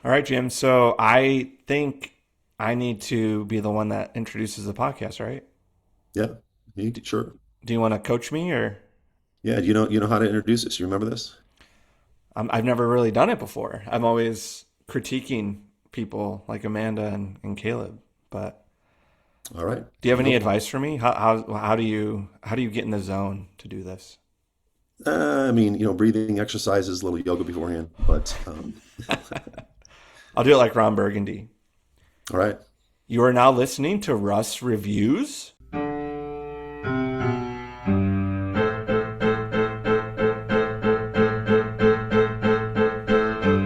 All right, Jim. So I think I need to be the one that introduces the podcast, right? Yeah, sure. Do you want to coach me or Yeah, you know how to introduce this. You remember this? I've never really done it before. I'm always critiquing people like Amanda and Caleb. But All right, do you have go any for it. advice for me? How do you get in the zone to do this? Breathing exercises, a little yoga beforehand. But I'll do it like Ron Burgundy. all right. You are now listening to Russ Reviews.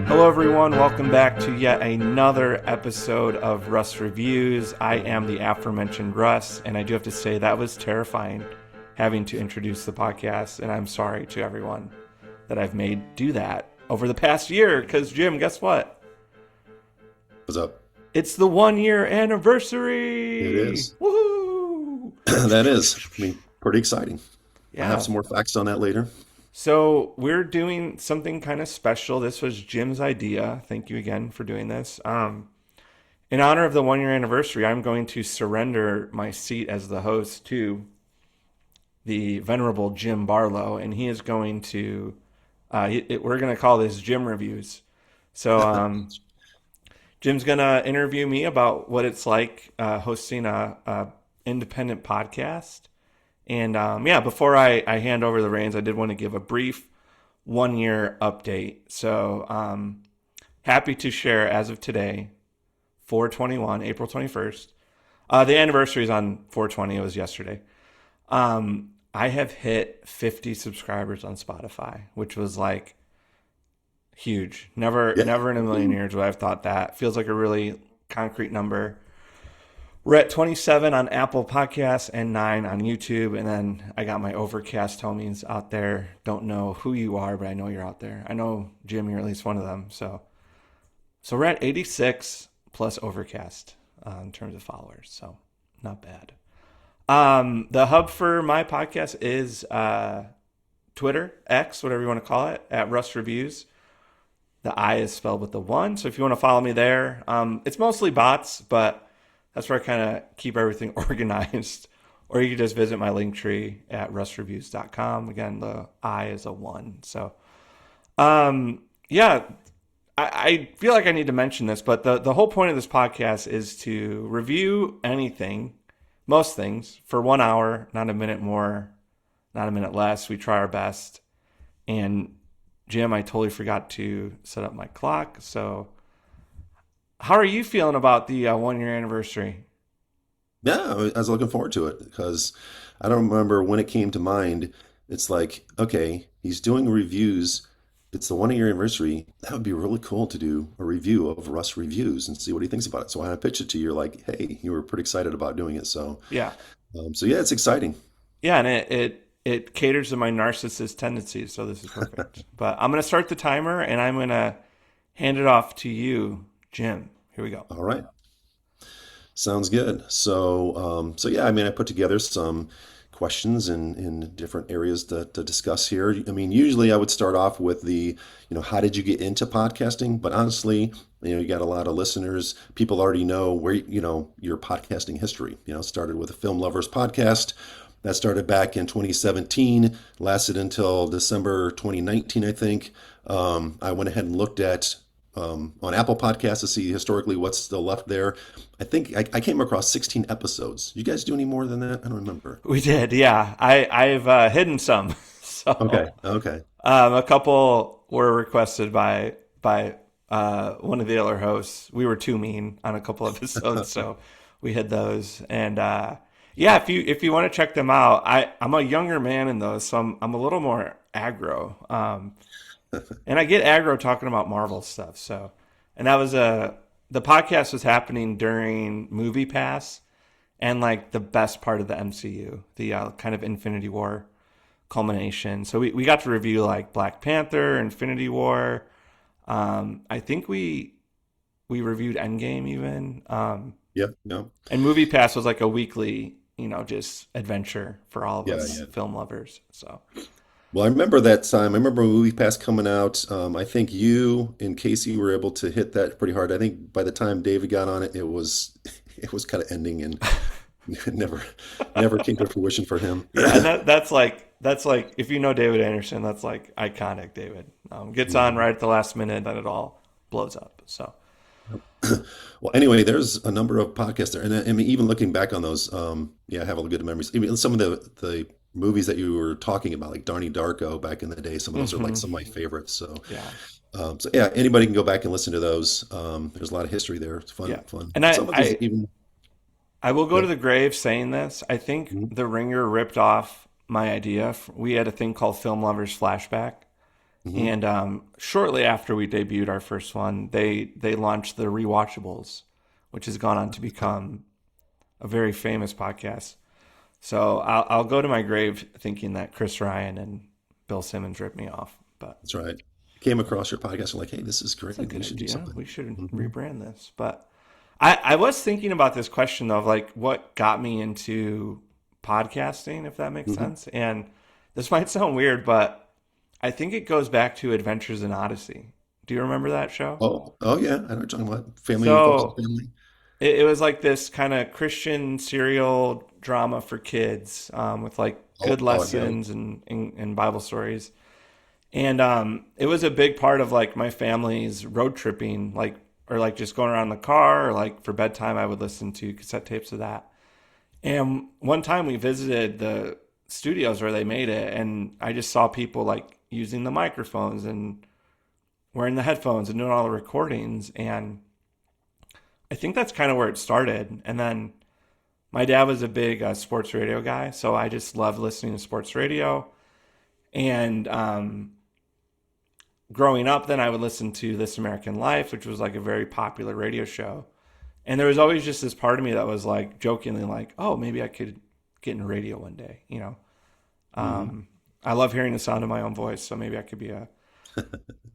Hello, everyone. Welcome back to yet another episode of Russ Reviews. I am the aforementioned Russ, and I do have to say that was terrifying having to introduce the podcast, and I'm sorry to everyone that I've made do that over the past year, because, Jim, guess what? What's up? It's the 1 year It anniversary! is. Woohoo! That is. Pretty exciting. I'll have Yeah. some more facts on that later. So we're doing something kind of special. This was Jim's idea. Thank you again for doing this. In honor of the 1 year anniversary, I'm going to surrender my seat as the host to the venerable Jim Barlow, and he is going to. We're going to call this Jim Reviews. So Jim's going to interview me about what it's like hosting a independent podcast. And yeah, before I hand over the reins, I did want to give a brief 1 year update. So happy to share as of today, 421, April 21st. The anniversary is on 420. It was yesterday. I have hit 50 subscribers on Spotify, which was like huge. Yeah. Never in a million years would I have thought that. Feels like a really concrete number. We're at 27 on Apple Podcasts and 9 on YouTube. And then I got my Overcast homies out there. Don't know who you are, but I know you're out there. I know, Jim, you're at least one of them. So we're at 86 plus Overcast in terms of followers. So not bad. The hub for my podcast is Twitter, X, whatever you want to call it, at Russ Reviews. The I is spelled with the one. So if you want to follow me there, it's mostly bots, but that's where I kind of keep everything organized. Or you can just visit my link tree at russrev1ews.com. Again, the I is a one. So, yeah, I feel like I need to mention this, but the whole point of this podcast is to review anything, most things, for 1 hour, not a minute more, not a minute less. We try our best. And Jim, I totally forgot to set up my clock. So, how are you feeling about the 1 year anniversary? Yeah, I was looking forward to it because I don't remember when it came to mind. It's like, okay, he's doing reviews. It's the 1 year anniversary. That would be really cool to do a review of Russ Reviews and see what he thinks about it. So when I pitched it to you, you're like, hey, you were pretty excited about doing it. Yeah. So yeah, it's exciting. Yeah, and it caters to my narcissist tendencies, so this is perfect. But I'm going to start the timer and I'm going to hand it off to you, Jim. Here we go. All right. Sounds good. So yeah, I put together some questions in different areas to discuss here. Usually I would start off with how did you get into podcasting? But honestly, you got a lot of listeners. People already know where, your podcasting history. Started with a Film Lovers podcast. That started back in 2017, lasted until December 2019, I think. I went ahead and looked at on Apple Podcasts to see historically what's still left there. I think I came across 16 episodes. You guys do any more than that? I don't remember. We did, yeah. I've hidden some, Okay, so okay. a couple were requested by one of the other hosts. We were too mean on a couple episodes, so we hid those. And yeah, if you want to check them out, I'm a younger man in those, so I'm a little more aggro. And I get aggro talking about Marvel stuff. So, and that was the podcast was happening during Movie Pass and like the best part of the MCU, the kind of Infinity War culmination. So we got to review like Black Panther, Infinity War. I think we reviewed Endgame even. Yep, yeah, And Movie Pass was like a weekly, just adventure for all of yeah, us yeah. film lovers. So Well, I remember that time. I remember Movie Pass coming out. I think you and Casey were able to hit that pretty hard. I think by the time David got on it, it was it was kind of ending and never never came to fruition for him. Yeah, and that's like if you know David Anderson, that's like iconic. David gets on Mhm. right at the last minute, then it all blows up. So Well, anyway, there's a number of podcasts there, and I mean, even looking back on those, yeah, I have a good memories. Even some of the movies that you were talking about, like Donnie Darko back in the day, some of those are like hmm some of my favorites. yeah, So yeah, anybody can go back and listen to those. There's a lot of history there. It's yeah, fun, fun. and Some of those even, I will go yeah. to the grave saying this. I think Mhm. The Ringer ripped off my idea. We had a thing called Film Lovers Flashback, Mhm. and shortly after we debuted our first one, they launched the Rewatchables, which has gone on to become a very famous podcast. So I'll go to my grave thinking that Chris Ryan and Bill Simmons ripped me off, but That's right. Came across your podcast and like, hey, this is it's great. a We good should do idea. something. We should Hmm. rebrand this. But I was thinking about this question though, of like what got me into podcasting, if that makes Hmm. sense. And this might sound weird, but I think it goes back to Adventures in Odyssey. Do you remember that show? Oh yeah, I know what you're talking about. Family focused on So family. it was like this kind of Christian serial drama for kids with like good Oh yeah. lessons and Bible stories. And it was a big part of like my family's road tripping, like or like just going around in the car, or like for bedtime, I would listen to cassette tapes of that. And one time we visited the studios where they made it, and I just saw people like using the microphones and wearing the headphones and doing all the recordings. And I think that's kind of where it started. And then my dad was a big sports radio guy, so I just loved listening to sports radio. And growing up, then I would listen to This American Life, which was like a very popular radio show. And there was always just this part of me that was like jokingly like, oh, maybe I could get in radio one day, you know. Hmm. I love hearing the sound of my own voice, so maybe I could be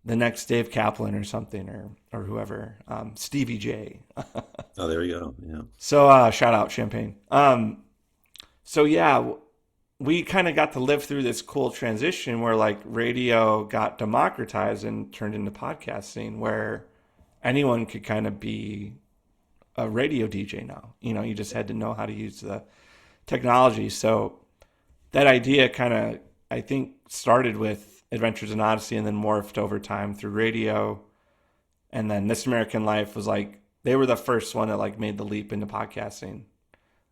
the next Dave Kaplan or something, or whoever, Stevie J. Oh, there you go. Yeah. So shout out Champagne. So yeah, we kind of got to live through this cool transition where like radio got democratized and turned into podcasting, where anyone could kind of be a radio DJ now. You know, you just had to know how to use the technology. So that idea kind of, I think, started with Adventures in Odyssey and then morphed over time through radio. And then This American Life was like, they were the first one that like made the leap into podcasting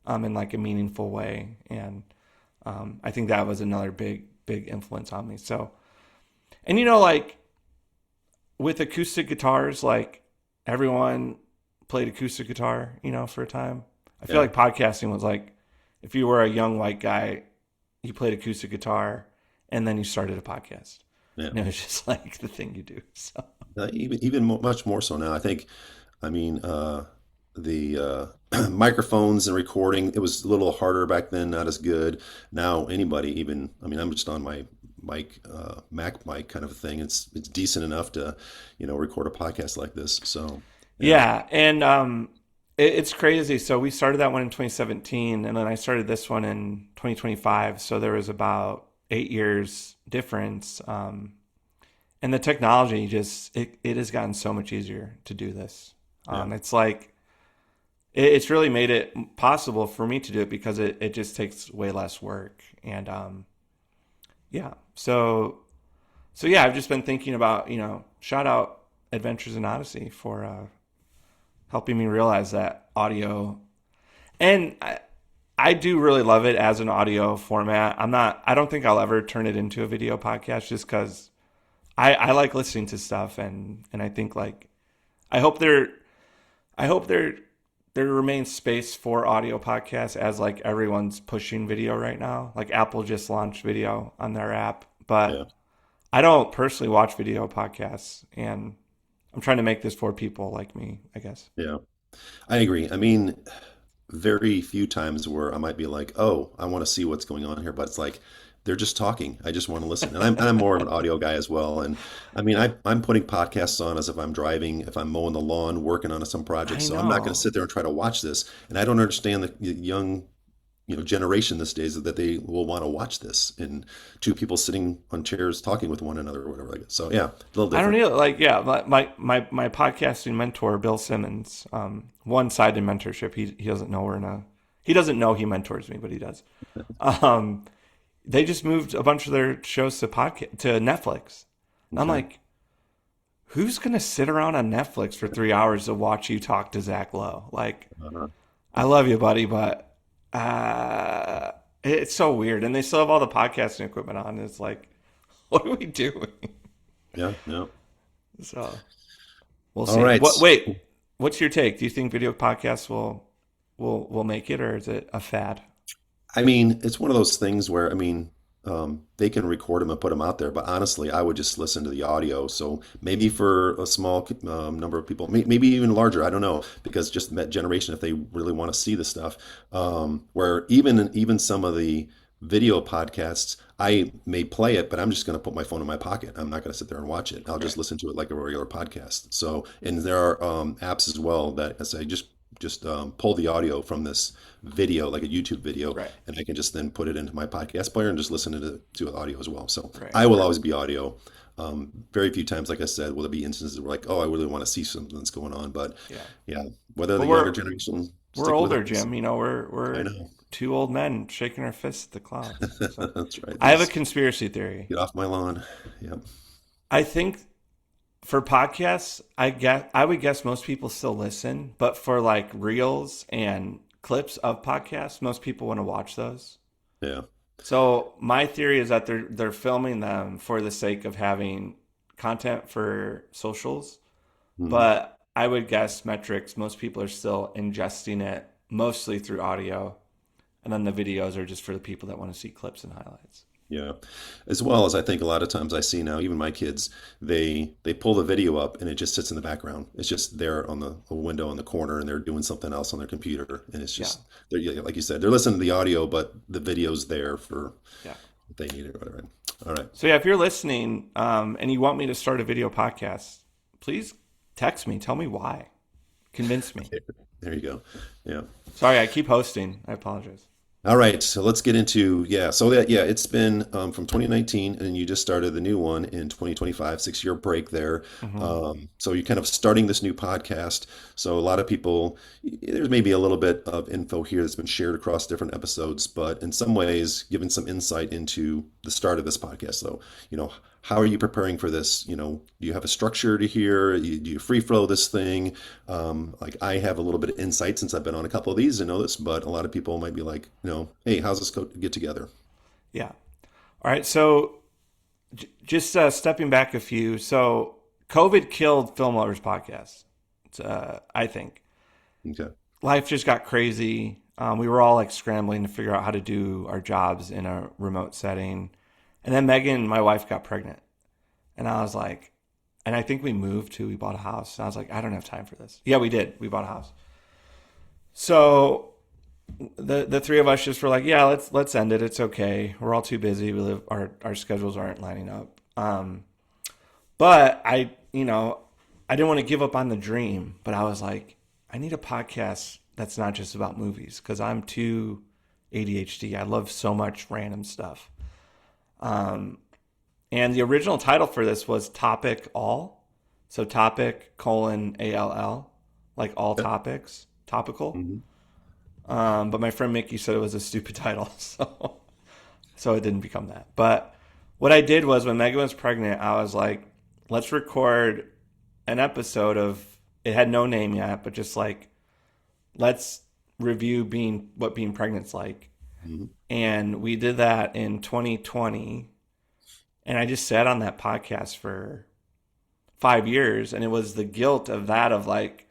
in like a meaningful way. And I think that was another big influence on me. So, and you know, like with acoustic guitars, like everyone played acoustic guitar, you know, for a time. I feel Yeah. like podcasting was like if you were a young white guy, you played acoustic guitar and then you started a podcast. Yeah. And it was just like the thing you do. So, Much more so now. I think. I mean, the microphones and recording. It was a little harder back then. Not as good. Now anybody even. I mean, I'm just on my mic, Mac mic kind of a thing. It's decent enough to, record a podcast like this. So yeah. yeah. And it's crazy. So we started that one in 2017 and then I started this one in 2025. So there was about 8 years difference. And the technology just it has gotten so much easier to do this. Yeah. It's like it's really made it possible for me to do it because it just takes way less work. And yeah, so yeah, I've just been thinking about shout out Adventures in Odyssey for helping me realize that audio, and I do really love it as an audio format. I don't think I'll ever turn it into a video podcast just because I like listening to stuff and I think like I hope there I hope there remains space for audio podcasts as like everyone's pushing video right now. Like Apple just launched video on their app, Yeah. but I don't personally watch video podcasts and I'm trying to make this for people like me, I guess. Yeah. I agree. I mean, very few times where I might be like, "Oh, I want to see what's going on here," but it's like they're just talking. I just want to listen, and I'm more of an audio guy as well. And I mean, I'm putting podcasts on as if I'm driving, if I'm mowing the lawn, working on some project. I So I'm not going to know. sit there and try to watch this. And I don't understand the young, generation this days that they will want to watch this and two people sitting on chairs talking with one another or whatever like that. So yeah, a little I don't different. know. Like, yeah, my podcasting mentor, Bill Simmons, one-sided mentorship. He doesn't know he doesn't know he mentors me, but he does. Um, they just moved a bunch of their shows to Netflix. And I'm Okay. like, who's gonna sit around on Netflix for 3 hours to watch you talk to Zach Lowe? Like, Uh, I love you, buddy, but uh, it's so weird. And they still have all the podcasting equipment on. It's like, what are we doing? yeah, yeah. So we'll All see. right. What? Wait, what's your take? Do you think video podcasts will make it, or is it a fad? I mean, it's one of those things where, I mean, they can record them and put them out there, but honestly, I would just listen to the audio. So maybe for a small number of people, maybe even larger, I don't know, because just that generation, if they really want to see the stuff, where even some of the video podcasts, I may play it, but I'm just going to put my phone in my pocket. I'm not going to sit there and watch it. I'll just Right. listen to it like a regular podcast. So, and there are apps as well that I say just pull the audio from this video, like a YouTube video, Right. and I can just then put it into my podcast player and just listen to audio as well. So Right. I will always be audio. Very few times, like I said, will there be instances where like, oh, I really want to see something that's going on. But Yeah. yeah, whether But the younger generation we're stick with older, it, Jim. You know, I we're know. two old men shaking our fists at the clouds. So That's right. I have a Just conspiracy theory. get off my lawn. Yeah. I think for podcasts, I would guess most people still listen, but for like reels and clips of podcasts, most people want to watch those. Yeah. So my theory is that they're filming them for the sake of having content for socials, Mhm. but I would guess metrics, most people are still ingesting it mostly through audio, and then the videos are just for the people that want to see clips and highlights. Yeah. As well as I think a lot of times I see now, even my kids, they pull the video up and it just sits in the background. It's just there on the a window in the corner and they're doing something else on their computer. And it's Yeah, just they're yeah, like you said, they're listening to the audio, but the video's there for yeah. what they need or whatever. All right. So yeah, if you're listening and you want me to start a video podcast, please text me. Tell me why. Convince me. There you go. Yeah. Sorry, I keep hosting. I apologize. All right, so let's get into yeah. So that yeah, it's been from 2019, and you just started the new one in 2025, 6 year break there. Hmm. So you're kind of starting this new podcast. So a lot of people, there's maybe a little bit of info here that's been shared across different episodes, but in some ways, giving some insight into the start of this podcast. So how are you preparing for this? Do you have a structure to hear? Do you free flow this thing? Like I have a little bit of insight since I've been on a couple of these and know this, but a lot of people might be like, hey, how's this get together? Yeah. All right. So just stepping back a few. So COVID killed Film Lovers Podcast. I think Okay. life just got crazy. We were all like scrambling to figure out how to do our jobs in a remote setting. And then Megan, my wife, got pregnant. And I was like, and I think we bought a house. And I was like, I don't have time for this. Yeah, we did. We bought a house. So the three of us just were like, yeah, let's end it. It's okay. We're all too busy. Our schedules aren't lining up. But I didn't want to give up on the dream. But I was like, I need a podcast that's not just about movies because I'm too ADHD. I love so much random stuff. And the original title for this was Topic All. So topic colon ALL, like all Yep. topics, topical. Hmm. But my friend Mickey said it was a stupid title, so it didn't become that. But what I did was when Megan was pregnant, I was like, let's record an episode of it had no name yet, but just like let's review being pregnant's like. Hmm. And we did that in 2020, and I just sat on that podcast for 5 years, and it was the guilt of that of like,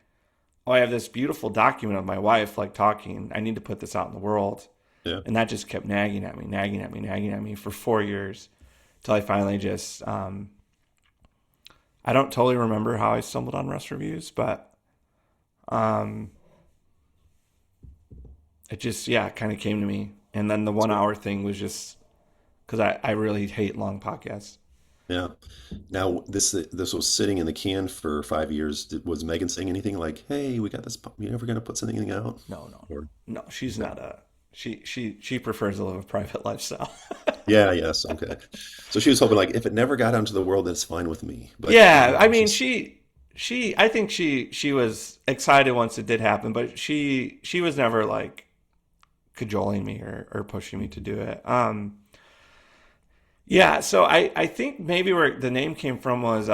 oh, I have this beautiful document of my wife like talking. I need to put this out in the world. Yeah. And that just kept nagging at me, nagging at me, nagging at me for 4 years till I finally just, I don't totally remember how I stumbled on Russ reviews, but um, it just, yeah, it kind of came to me. And then the 1 hour thing was just because I really hate long podcasts. Yeah. Now this was sitting in the can for 5 years. Was Megan saying anything like, "Hey, we got this? You ever gonna put something out?" No, no, Or no. She's okay, not a. She prefers to live a private lifestyle. Yeah, yes, okay. So she was hoping like if it never got out into the world, that's fine with me. But Yeah, I mean, she's I think she was excited once it did happen, but she was never like cajoling me or pushing me to do it. Yeah, so I think maybe where the name came from was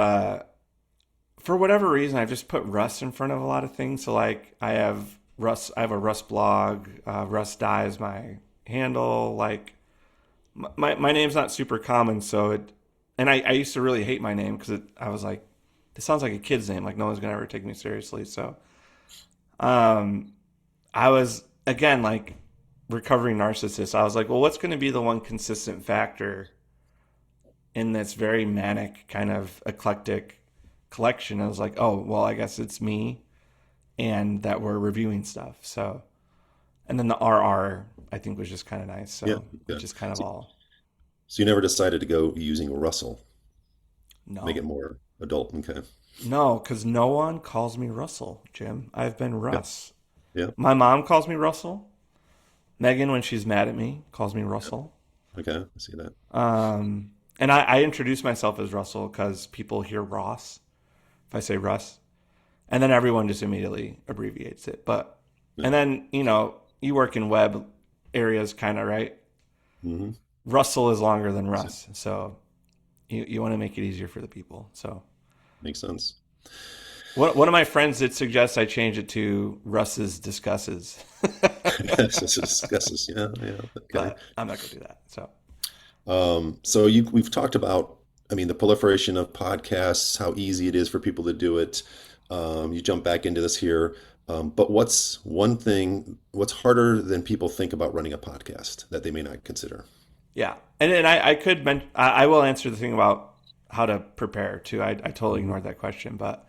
for whatever reason I've just put Russ in front of a lot of things. So like I have a Russ blog, Russ Dye is my handle. Like my name's not super common, so I used to really hate my name because I was like, it sounds like a kid's name, like no one's gonna ever take me seriously. So um, I was again like recovering narcissist. I was like, well, what's going to be the one consistent factor in this very manic kind of eclectic collection? I was like, oh, well, I guess it's me and that we're reviewing stuff. So, and then the RR I think was just kind of nice. yeah, So it yeah. just kind of So, all so you never decided to go using Russell, make it no. more adult. Okay. No, because no one calls me Russell, Jim. I've been Yeah, Russ. yeah, My mom calls me Russell. Megan, when she's mad at me, calls me yeah. Russell. Okay, I see that. And I introduce myself as Russell because people hear Ross if I say Russ, and then everyone just immediately abbreviates it. But Yeah. and then you work in web areas, kind of right. Hmm. Russell is longer than So, Russ, so you want to make it easier for the people. So makes sense. one of my friends did suggest I change it to Russ's discusses, Yes, discusses. Yeah, yeah. Okay. but I'm not gonna do that. So So we've talked about, I mean, the proliferation of podcasts, how easy it is for people to do it. You jump back into this here. But what's one thing, what's harder than people think about running a podcast that they may not consider? yeah, and then I could I will answer the thing about how to prepare too. I totally Hmm. ignored that question, but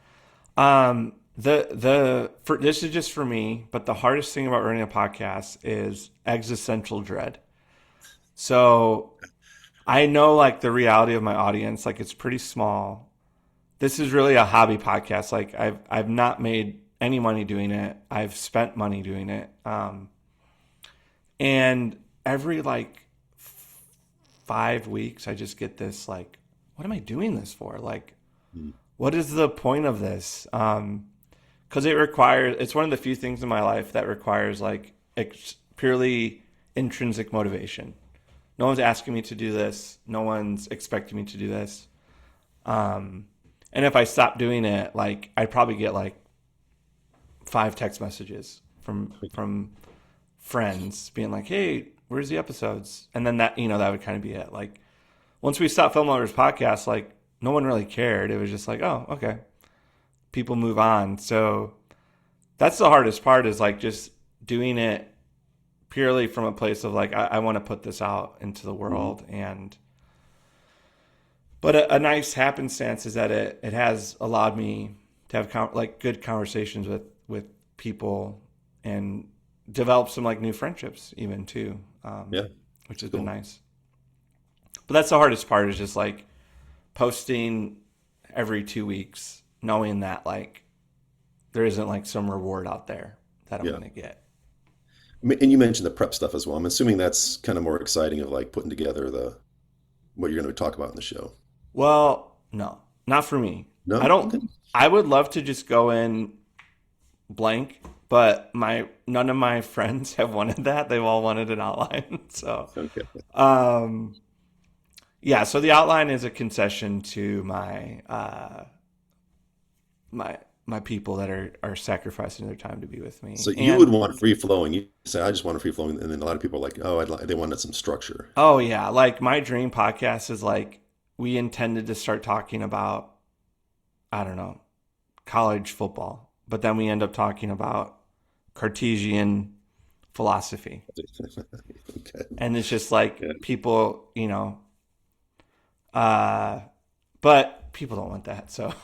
for this is just for me, but the hardest thing about running a podcast is existential dread. So I know like the reality of my audience, like it's pretty small. This is really a hobby podcast. Like I've not made any money doing it. I've spent money doing it. And every like 5 weeks, I just get this like, what am I doing this for? Like, Hmm. what is the point of this? Because it's one of the few things in my life that requires like purely intrinsic motivation. No one's asking me to do this. No one's expecting me to do this. And if I stop doing it, like I'd probably get like 5 text messages from friends being like, "Hey, where's the episodes?" And then that would kind of be it. Like once we stopped filming our podcast, like no one really cared. It was just like, "Oh, okay." People move on. So that's the hardest part is like just doing it purely from a place of like I want to put this out into the Hmm. world. And but a nice happenstance is that it has allowed me to have like good conversations with people and develop some like new friendships even too, Yeah, which it's has been cool. nice. But that's the hardest part is just like posting every 2 weeks, knowing that like there isn't like some reward out there that I'm Yeah. gonna get. And you mentioned the prep stuff as well. I'm assuming that's kind of more exciting of like putting together the what you're going to talk about in the show. Well, no, not for me. I No? don't. Okay. I would love to just go in blank, but my none of my friends have wanted that. They've all wanted an outline. So, Okay. um, yeah. So the outline is a concession to my people that are sacrificing their time to be with So me. you would And want free flowing. You say, I just want a free flowing. And then a lot of people are like, oh, they wanted some structure. oh yeah, like my dream podcast is like we intended to start talking about I don't know college football, but then we end up talking about Cartesian philosophy. Okay. And it's just like Yeah. people, uh, but people don't want that. So,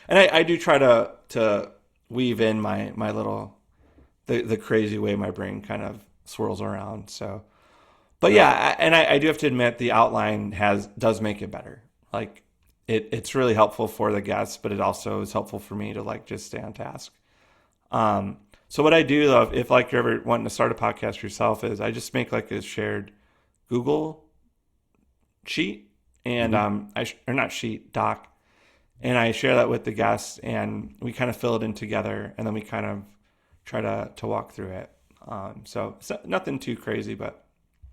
and I do try to weave in my little the crazy way my brain kind of swirls around. So, but Yeah. yeah, and I do have to admit the outline does make it better. Like it's really helpful for the guests, but it also is helpful for me to like just stay on task. Um, So what I do though, if like you're ever wanting to start a podcast yourself, is I just make like a shared Google sheet, and Hmm. or not sheet, doc, and I share that with the guests, and we kind of fill it in together, and then we kind of try to walk through it. So it's nothing too crazy, but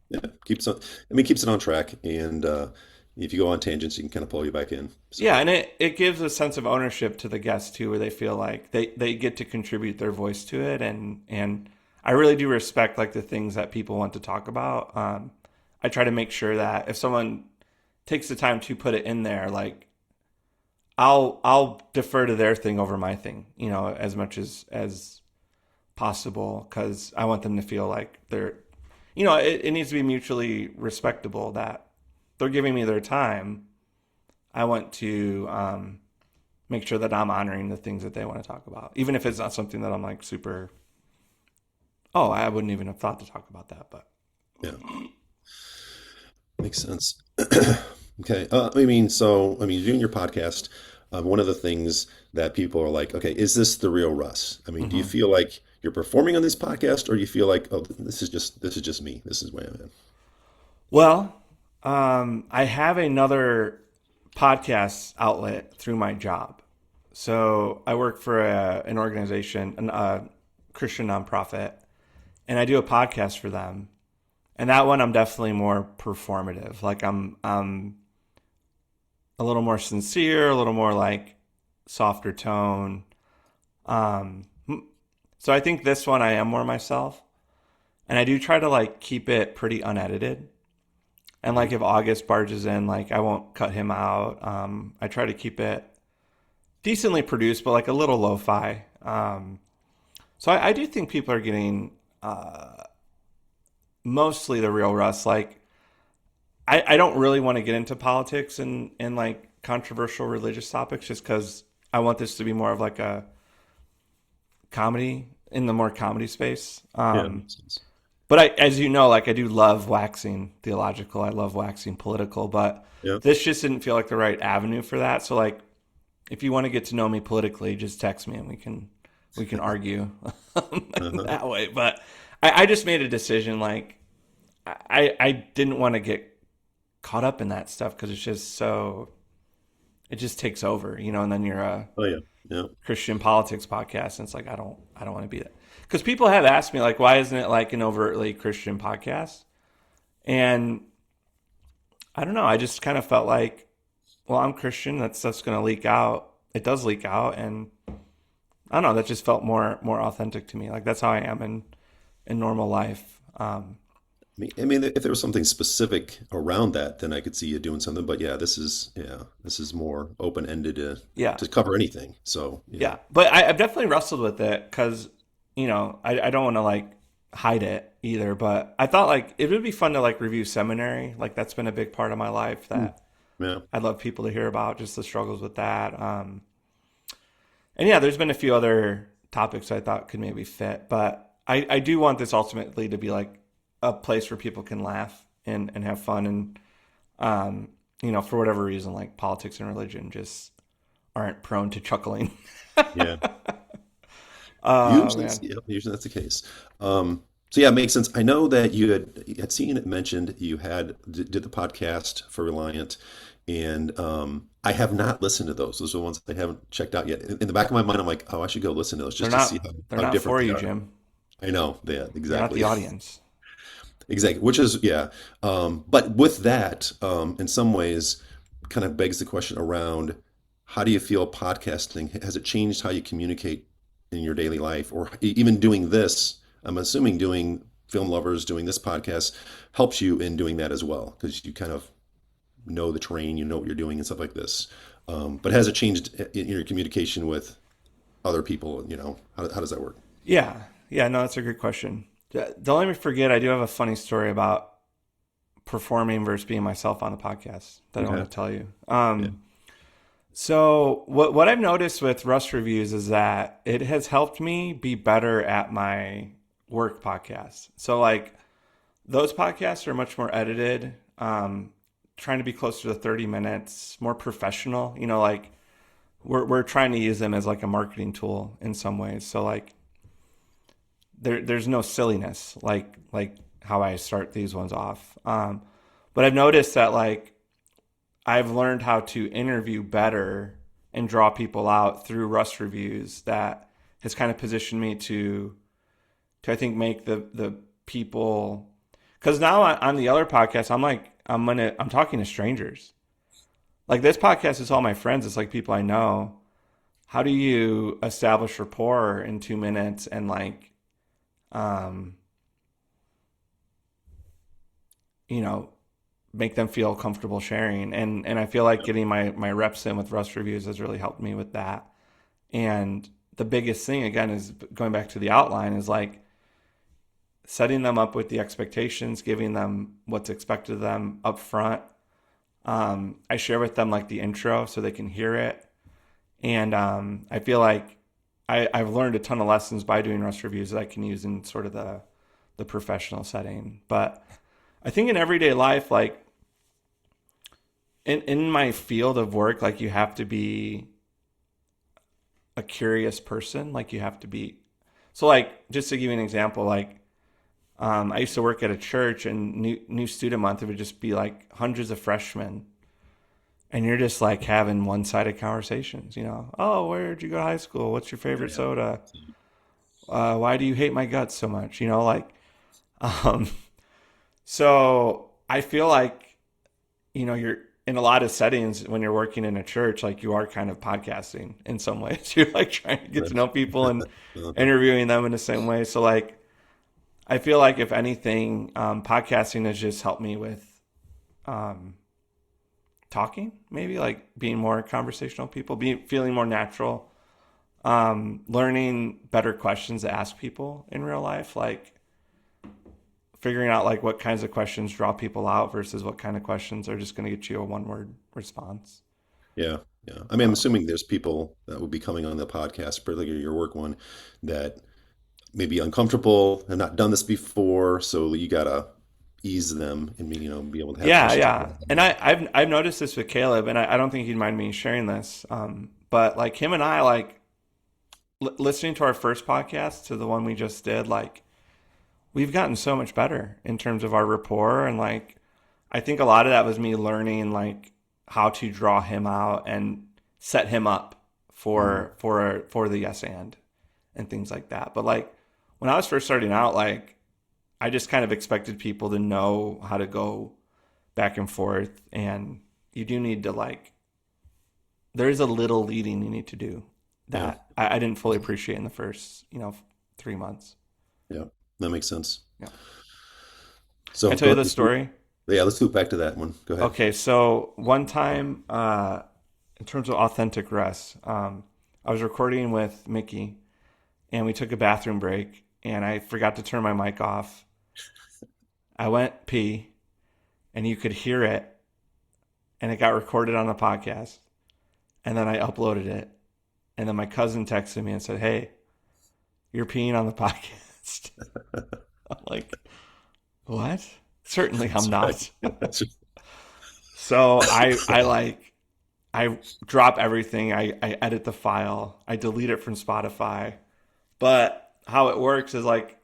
Yeah, keeps on. I mean, keeps it on track, and if you go on tangents, you can kind of pull you back in. yeah, So and it gives a sense of ownership to the guests too, where they feel like they get to contribute their voice to it, and I really do respect like the things that people want to talk about. I try to make sure that if someone takes the time to put it in there, like I'll defer to their thing over my thing, as much as possible, because I want them to feel like it needs to be mutually respectable that they're giving me their time. I want to make sure that I'm honoring the things that they want to talk about, even if it's not something that I'm like super. Oh, I wouldn't even have thought to talk about that, but yeah, makes sense. Okay. I mean, doing your podcast, one of the things that people are like, okay, is this the real Russ? I mean, do you hmm. feel like you're performing on this podcast, or do you feel like, oh, this is just me. This is where I'm at. Well, I have another podcast outlet through my job. So I work for an organization, a Christian nonprofit, and I do a podcast for them. And that one, I'm definitely more performative. Like I'm a little more sincere, a little more like softer tone. Um, so I think this one, I am more myself, and I do try to like keep it pretty unedited. And Hmm. like if August barges in, like I won't cut him out. I try to keep it decently produced, but like a little lo-fi. So I do think people are getting mostly the real Russ. Like I don't really want to get into politics and like controversial religious topics, just because I want this to be more of like a comedy, in the more comedy space. Yeah, makes sense. But as you know, like I do love waxing theological. I love waxing political, but Yeah. this just didn't feel like the right avenue for that. So like, if you want to get to know me politically, just text me and we can argue Uh-huh. that way. But I just made a decision. Like I didn't want to get caught up in that stuff, because it's just so it just takes over, and then you're a Oh yeah. Yeah. Christian politics podcast, and it's like I don't want to be that. Because people have asked me like, why isn't it like an overtly Christian podcast? And I don't know. I just kind of felt like, well, I'm Christian. That stuff's going to leak out. It does leak out, and I don't know. That just felt more authentic to me. Like that's how I am in normal life. I mean, if there was something specific around that, then I could see you doing something. But this is more open ended Yeah, to cover anything. So yeah, yeah. But I've definitely wrestled with it, because I don't want to like hide it either. But I thought like it would be fun to like review seminary. Like that's been a big part of my life Hmm. that Yeah, I'd love people to hear about, just the struggles with that. And yeah, there's been a few other topics I thought could maybe fit, but I do want this ultimately to be like a place where people can laugh and have fun. And, for whatever reason, like politics and religion just aren't prone to chuckling. yeah. Oh, Usually, man. usually that's the case. So yeah, it makes sense. I know that you had seen it mentioned you did the podcast for Reliant, and I have not listened to those. Those are the ones I haven't checked out yet. In the back of my mind, I'm like, oh, I should go listen to those They're just to see not, they're how not different for they you, are. Jim. I know, yeah, You're not exactly. the audience. Exactly, which is yeah. But with that, in some ways, kind of begs the question around how do you feel podcasting? Has it changed how you communicate in your daily life, or even doing this? I'm assuming doing film lovers, doing this podcast helps you in doing that as well, because you kind of know the terrain, you know what you're doing, and stuff like this. But has it changed in your communication with other people? How does that work? Yeah. Yeah. No, that's a good question. Don't let me forget, I do have a funny story about performing versus being myself on the podcast that I want Okay. to tell you. Yeah. So what I've noticed with Rust Reviews is that it has helped me be better at my work podcasts. So like those podcasts are much more edited, trying to be closer to 30 minutes, more professional. Like we're trying to use them as like a marketing tool in some ways. So like there's no silliness like how I start these ones off. But I've noticed that like I've learned how to interview better and draw people out through Rust reviews. That has kind of positioned me to I think make the people, because now on the other podcast I'm talking to strangers. Like this podcast is all my friends. It's like people I know. How do you establish rapport in 2 minutes and like um, you know, make them feel comfortable sharing? And I feel like getting my reps in with Rust reviews has really helped me with that. And the biggest thing again is going back to the outline is like setting them up with the expectations, giving them what's expected of them up front. I share with them like the intro so they can hear it. And I feel like I've learned a ton of lessons by doing Rust reviews that I can use in sort of the professional setting. But I think in everyday life, like in my field of work, like you have to be a curious person. Like you have to be, so like, just to give you an example, like I used to work at a church, and new student month, it would just be like hundreds of freshmen. And you're just like having one-sided conversations, you know. Oh, where did you go to high school? What's your favorite Yeah. soda? Why do you hate my guts so much? You know, like, um, so I feel like, you know, you're in a lot of settings when you're working in a church, like you are kind of podcasting in some ways. You're like trying to get to Right. know people and Uh-huh. interviewing them in the same way. So like, I feel like if anything, podcasting has just helped me with um, talking, maybe like being more conversational with people, feeling more natural, learning better questions to ask people in real life, like figuring out like what kinds of questions draw people out versus what kind of questions are just going to get you a one word response. Yeah, yeah. I mean, I'm Um, assuming there's people that would be coming on the podcast, particularly your work one, that may be uncomfortable, have not done this before, so you gotta ease them and be able to have yeah, questions yeah, about and them. I've noticed this with Caleb, and I don't think he'd mind me sharing this, but like him and I like listening to our first podcast to the one we just did, like we've gotten so much better in terms of our rapport. And like I think a lot of that was me learning like how to draw him out and set him up Mhm. for the yes and things like that. But like when I was first starting out, like I just kind of expected people to know how to go back and forth, and you do need to like there is a little leading you need to do Yeah, that I didn't fully appreciate in the first 3 months. yeah, that makes sense. Yeah. Can I So tell you go, the story? yeah, let's loop back to that one. Go ahead. Okay, so one time, in terms of authentic rest, I was recording with Mickey, and we took a bathroom break, and I forgot to turn my mic off. I went pee, and you could hear it, and it got recorded on the podcast, and then I uploaded it, and then my cousin texted me and said, "Hey, you're peeing on the podcast." I'm like, "What? Certainly, I'm That's right. not." That's So I right. like I drop everything. I edit the file. I delete it from Spotify. But how it works is like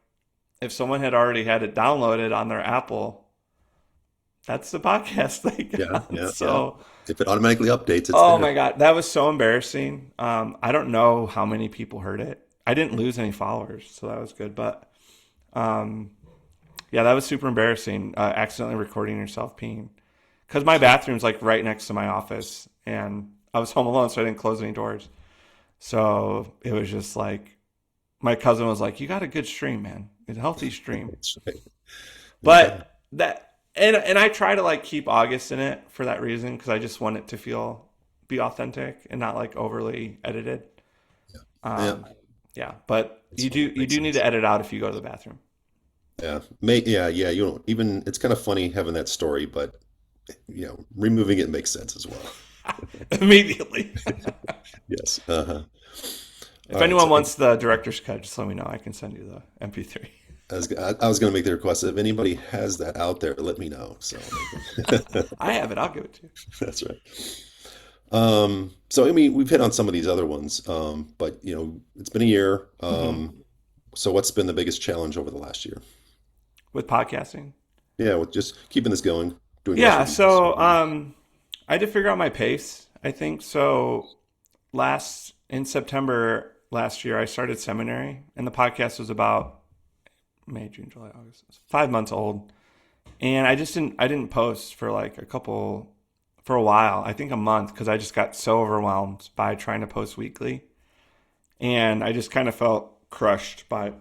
if someone had already had it downloaded on their Apple, that's the podcast they Yeah, got. yeah, yeah. So, If it automatically updates, it's oh there. my God, that was so embarrassing. I don't know how many people heard it. I didn't lose any followers, so that was good. But um, yeah, that was super embarrassing. Accidentally recording yourself peeing, because my bathroom's like right next to my office, and I was home alone, so I didn't close any doors. So it was just like my cousin was like, "You got a good stream, man. It's a healthy stream." That's right. Yeah, But that and I try to like keep August in it for that reason, because I just want it to be authentic and not like overly edited. yeah. Um, yeah, but That's you do makes need to sense. edit out if you go to the bathroom. Yeah, yeah, yeah. You don't even. It's kind of funny having that story, but removing it makes sense as well. Immediately. Yes. Uh-huh. If All right. anyone So wants the director's cut, just let me know. I can send you the MP3. I was going to make the request. If anybody has that out there, let me know. So I have it. I'll give it to you. that's right. So I mean, we've hit on some of these other ones, but it's been a year. Hmm. So what's been the biggest challenge over the last year? with podcasting. Yeah, with just keeping this going, doing Russ Yeah, reviews. so I had to figure out my pace, I think. So last in September last year, I started seminary, and the podcast was about May, June, July, August. It was 5 months old, and I didn't post for like for a while. I think a month because I just got so overwhelmed by trying to post weekly, and I just kind of felt crushed by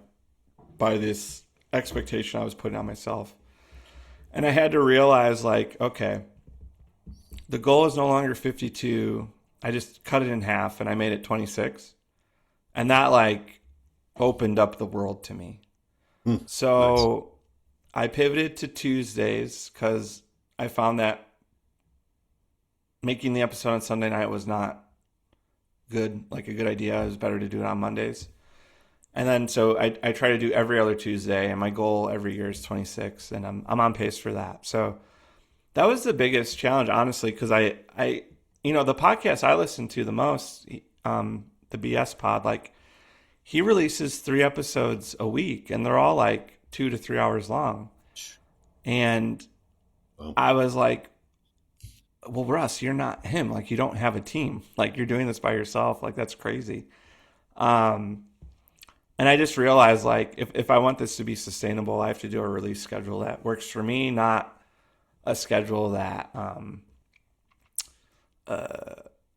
this expectation I was putting on myself. And I had to realize, like, okay, the goal is no longer 52. I just cut it in half and I made it 26. And that, like, opened up the world to me. Hmm, nice. So I pivoted to Tuesdays because I found that making the episode on Sunday night was not good, like a good idea. It was better to do it on Mondays. And then so I try to do every other Tuesday, and my goal every year is 26, and I'm on pace for that. So that was the biggest challenge, honestly, because the podcast I listen to the most, the BS pod, like he releases 3 episodes a week, and they're all like 2 to 3 hours long. And Well, I was like, well, Russ, you're not him. Like you don't have a team. Like you're doing this by yourself. Like that's crazy. Um, And I just realized, like, if I want this to be sustainable, I have to do a release schedule that works for me, not a schedule that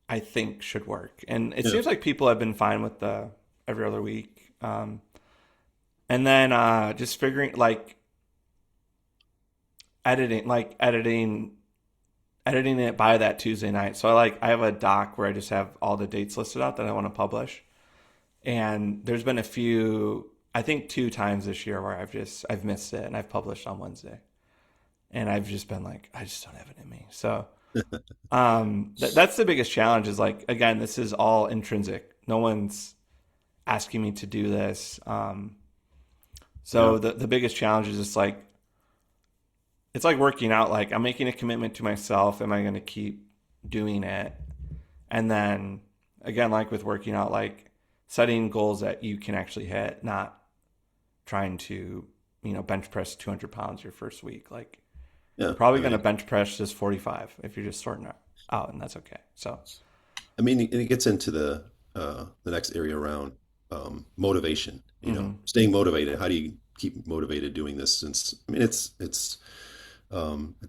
I think should work. And it yeah, seems like people have been fine with the every other week. And then just figuring, editing it by that Tuesday night. So I have a doc where I just have all the dates listed out that I want to publish. And there's been a few, I think 2 times this year where I've missed it and I've published on Wednesday. And I've just been like, I just don't have it in me. So that's the biggest challenge is like, again, this is all intrinsic. No one's asking me to do this. yeah, So the biggest challenge is just like, it's like working out. Like I'm making a commitment to myself. Am I going to keep doing it? And then again, like with working out, like setting goals that you can actually hit, not trying to, bench press 200 pounds your first week. Like yeah. you're probably going to bench press just 45 if you're just starting out, and that's okay. So, I mean, and it gets into the next area around motivation. mhm. Staying motivated. How do you keep motivated doing this? Since I mean, it's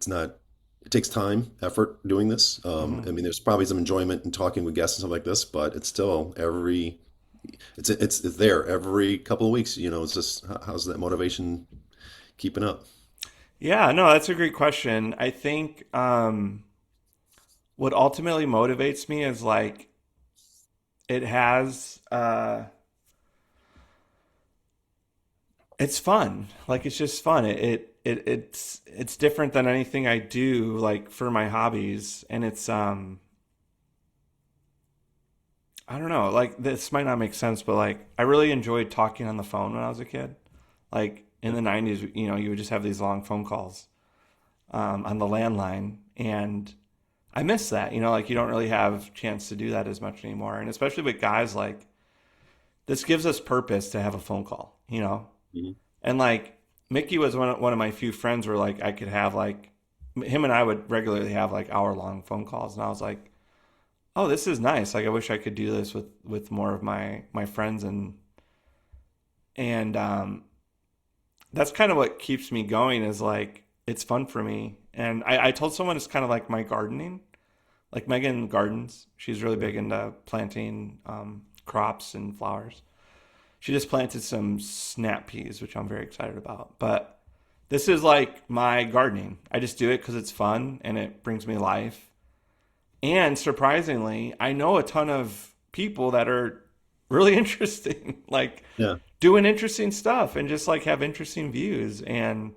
not. It takes time, effort doing this. Mhm. I mean, there's probably some enjoyment in talking with guests and stuff like this, but it's still it's there every couple of weeks. It's just how's that motivation keeping up? Yeah, no, that's a great question. I think what ultimately motivates me is like it has it's fun. Like it's just fun. It's different than anything I do like for my hobbies, and it's I don't know. Like this might not make sense, but like I really enjoyed talking on the phone when I was a kid. Like in Yeah, the 90s, you would just have these long phone calls on the landline, and I miss that. Like you don't really have chance to do that as much anymore, and especially with guys, like this gives us purpose to have a phone call. mhm, And like Mickey was one of my few friends where like I could have like him and I would regularly have like hour-long phone calls, and I was like, oh, this is nice. Like I wish I could do this with more of my friends, and that's kind of what keeps me going is like it's fun for me. And I told someone it's kind of like my gardening. Like Megan gardens. She's really big into planting crops and flowers. She just planted some snap peas, which I'm very excited about. But this is like my gardening. I just do it because it's fun and it brings me life. And surprisingly, I know a ton of people that are really interesting, like yeah, doing interesting stuff and just like have interesting views. And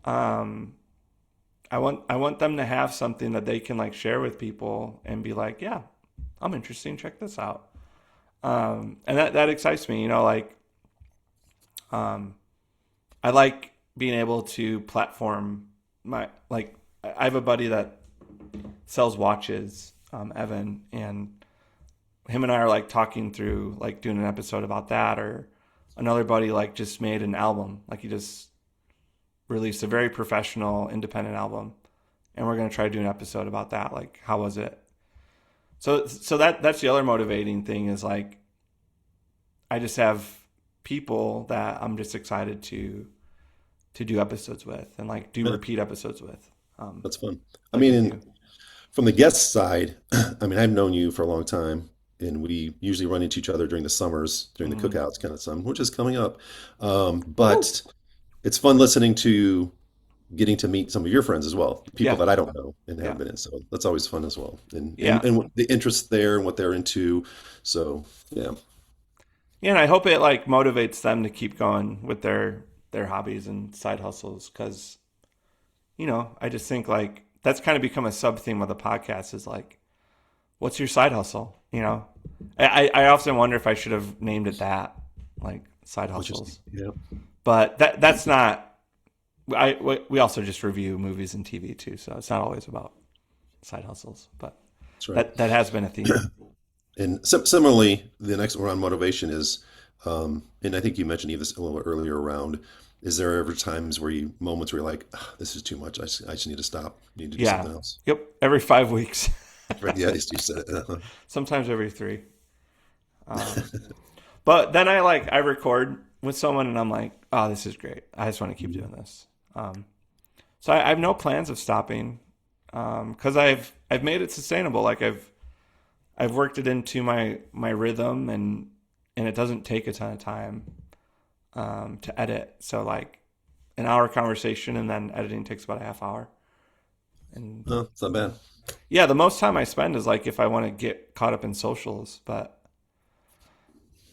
um, I want them to have something that they can like share with people and be like, yeah, I'm interesting. Check this out. And that excites me. Like um, I like being able to platform my like. I have a buddy that sells watches, Evan, and him and I are like talking through like doing an episode about that or another buddy like just made an album. Like he just released a very professional independent album, and we're gonna try to do an episode about that. Like, how was it? So that's the other motivating thing is like I just have people that I'm just excited to do episodes with and like do Yeah, repeat episodes with. that's fun. I Like mean, with you. from the guest side, I mean, I've known you for a long time, and we usually run into each other during the summers, during the Mm. cookouts kind of time, which is coming up. Woo! But it's fun listening to getting to meet some of your friends as well, people Yeah, that I don't know and yeah, haven't been in. So that's always fun as well, and yeah. what the interest there and what they're into. So yeah, Yeah, and I hope it like motivates them to keep going with their hobbies and side hustles because I just think like that's kind of become a sub theme of the podcast is like, what's your side hustle? I often wonder if I should have named it that, like side interesting. hustles, Yeah, but that's not. We also just review movies and TV too, so it's not always about side hustles, but that's right. that has been a theme. And similarly, the next one on motivation is, and I think you mentioned this a little earlier around, is there ever times where moments where you're like, "Ah, this is too much. I just need to stop. Need to do Yeah. something else." Yep. Every 5 weeks, Right? Yeah, you said it. sometimes every three. Um, but then I record with someone and I'm like, oh, this is great. I just want to keep doing this. Um, so I have no plans of stopping because I've made it sustainable. Like I've worked it into my rhythm and it doesn't take a ton of time to edit. So like an hour conversation and then editing takes about a half hour. And Oh, it's not bad. yeah, the most time I spend is like if I want to get caught up in socials, but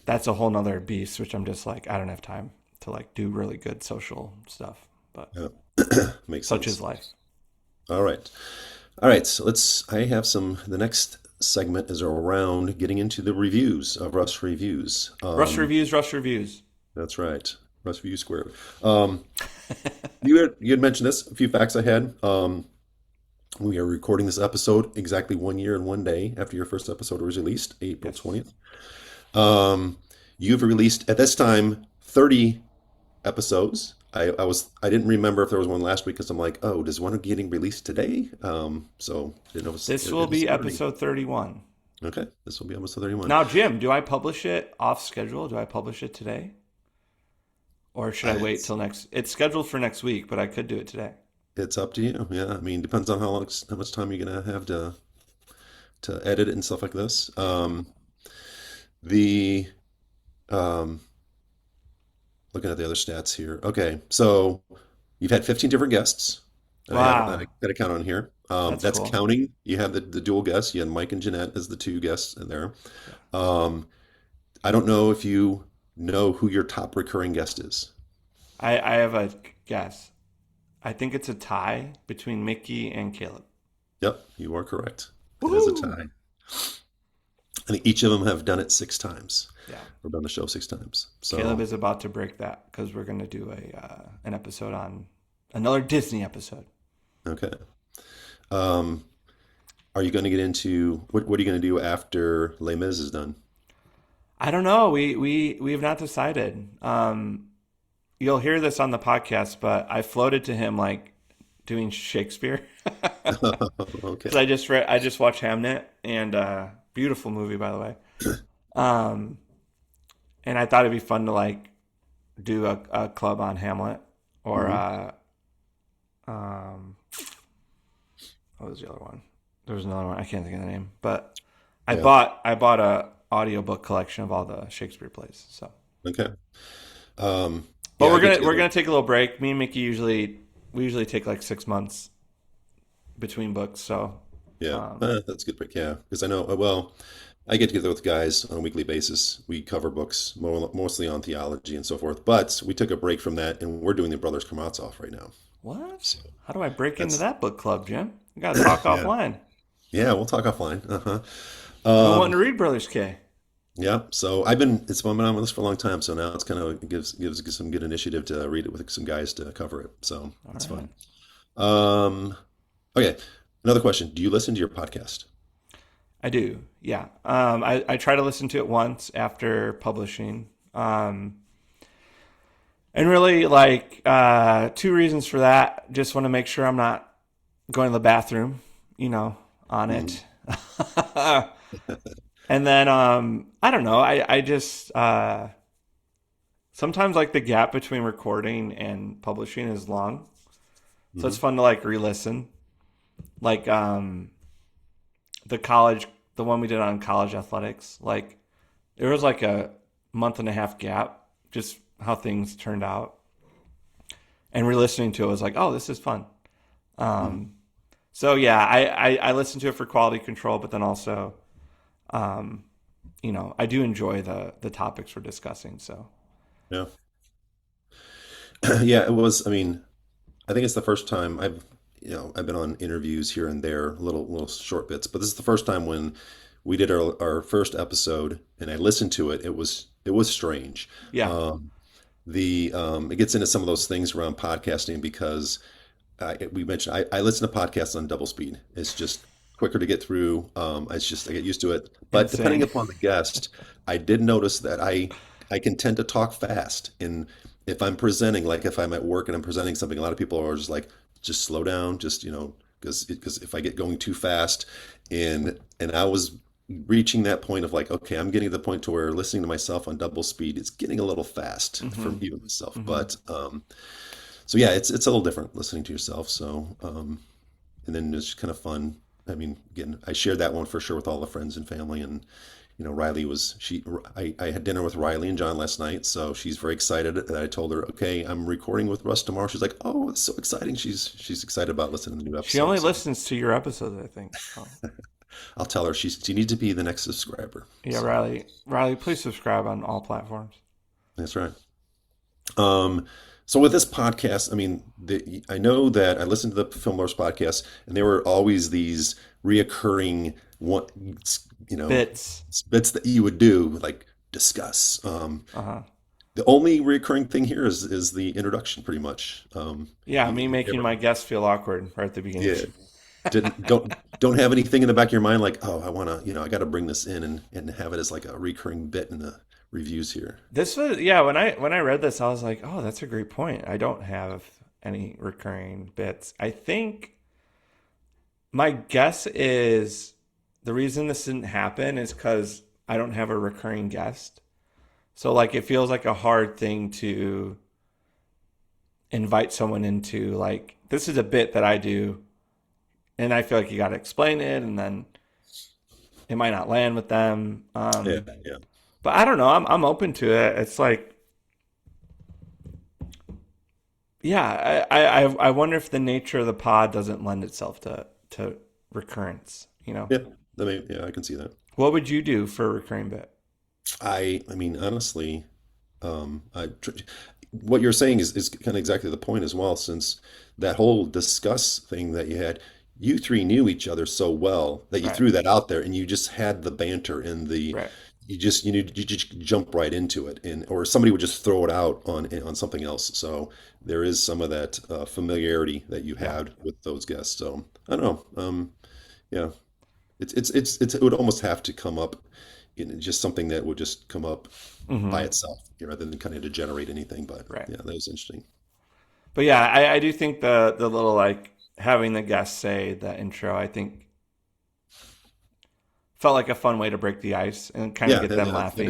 that's a whole nother beast, which I'm just like, I don't have time to like do really good social stuff, but Yeah, makes such is sense. life. All right. All right. So I have the next segment is around getting into the reviews of Russ Reviews. Rush reviews. That's right. Russ Review Squared. Um, you had mentioned this, a few facts I had. We are recording this episode exactly 1 year and 1 day after your first episode was released, April Yes. 20th. You've released at this time 30 episodes. I didn't remember if there was one last week because I'm like, oh, does one getting released today? So didn't know This will it was be 30. episode 31. Okay, this will be almost 31. Now, Jim, do I publish it off schedule? Do I publish it today? Or should I wait It's till next? It's scheduled for next week, but I could do it today. it's up to you. Yeah, I mean, depends on how much time you're gonna have to edit it and stuff like this. The um, Looking at the other stats here. Okay, so you've had 15 different guests. I have Wow, got a count on here. that's That's cool. counting. You have the dual guests. You had Mike and Jeanette as the two guests in there. Yeah. Um, I don't know if you know who your top recurring guest is. I have a guess. I think it's a tie between Mickey and Caleb. Yep, you are correct. It is a Woohoo! tie. And each of them have done it 6 times, Yeah. or done the show 6 times. Caleb So, is about to break that because we're going to do an episode on another Disney episode. okay. Um, are you going to get into what are you going to do after Les Mis is done? I don't know. We have not decided. You'll hear this on the podcast, but I floated to him like doing Shakespeare because Okay. I just watched Hamnet and beautiful movie by the way. Um, and I thought it'd be fun to like do a club on Hamlet or Hmm. um, what was the other one? There was another one. I can't think of the name, but Yeah. I bought a audiobook collection of all the Shakespeare plays. So, Okay. but Yeah, I get we're together. gonna take a little break. Me and Mickey usually take like 6 months between books. So, Yeah, um, that's a good break. Yeah, because I know, well, I get together with guys on a weekly basis. We cover books mostly on theology and so forth. But we took a break from that, and we're doing the Brothers Karamazov right now. what? So How do I break into that's that book club, Jim? We gotta talk yeah, offline. yeah. We'll talk offline. Uh-huh. I've been wanting Um, to read Brothers K. yeah. So it's been on this for a long time. So now it's kind of gives some good initiative to read it with some guys to cover it. So All it's right. fun. Um, okay. Another question. Do you listen to your podcast? I do, yeah. I try to listen to it once after publishing. And really, like, two reasons for that. Just want to make sure I'm not going to the bathroom, on Mhm. it. And then, I don't know. I just, sometimes like the gap between recording and publishing is long. So it's Hmm. fun to like re-listen. Like, the college, the one we did on college athletics, like there was like a month and a half gap, just how things turned out. And re-listening to it was like, oh, this is fun. Hmm. Um, so yeah, I listen to it for quality control, but then also, um, I do enjoy the topics we're discussing. So Yeah. Yeah, it was. I mean, I think it's the first time I've been on interviews here and there, little short bits, but this is the first time when we did our first episode and I listened to it. It was strange. yeah, Um, the it gets into some of those things around podcasting because we mentioned I listen to podcasts on double speed. It's just quicker to get through. It's just I get used to it. But depending insane. upon the guest, I did notice that I can tend to talk fast. And if I'm presenting, like if I'm at work and I'm presenting something, a lot of people are just like, just slow down, just because if I get going too fast, and I was reaching that point of like, okay, I'm getting to the point to where listening to myself on double speed, it's getting a little fast for Hmm. even myself. Hmm. But so yeah, it's a little different listening to yourself. So and then it's kind of fun. I mean, again, I shared that one for sure with all the friends and family, and Riley was she. I had dinner with Riley and John last night, so she's very excited that I told her, okay, I'm recording with Russ tomorrow. She's like, oh, it's so exciting. She's excited about listening to the new She only episode. So listens to your episodes, I think. So I'll tell her she needs to be the next subscriber. yeah, So Riley, please subscribe on all platforms. that's right. Um, so with this podcast, I mean, I know that I listened to the Film Lords podcast, and there were always these reoccurring one, you know, Bits. bits that you would do, like discuss. Uh huh. The only recurring thing here is the introduction, pretty much. Yeah, You, me you making never, my guests feel awkward right at the beginning. yeah, didn't don't have anything in the back of your mind like, oh, I want to, I got to bring this in and have it as like a recurring bit in the reviews here. This was yeah. When I read this, I was like, oh, that's a great point. I don't have any recurring bits. I think my guess is the reason this didn't happen is because I don't have a recurring guest. So like it feels like a hard thing to invite someone into. Like this is a bit that I do, and I feel like you got to explain it, and then it might not land with them. Yeah, yeah. But I don't know. I'm open to it. It's like yeah. I wonder if the nature of the pod doesn't lend itself to recurrence. Yeah, yeah, I can see that. What would you do for a recurring bit? I mean, honestly, what you're saying is kind of exactly the point as well, since that whole discuss thing that you had, you three knew each other so well that you Right. threw that out there and you just had the banter and Right. you just jump right into it, and or somebody would just throw it out on something else. So there is some of that familiarity that you Yeah. had with those guests. So I don't know. Yeah, it would almost have to come up in just something that would just come up by Hmm. itself, rather than kind of to generate anything. But Right. yeah, that was interesting. But yeah, I do think the little like having the guest say the intro, I think felt like a fun way to break the ice and kind of Yeah, get them that is laughing.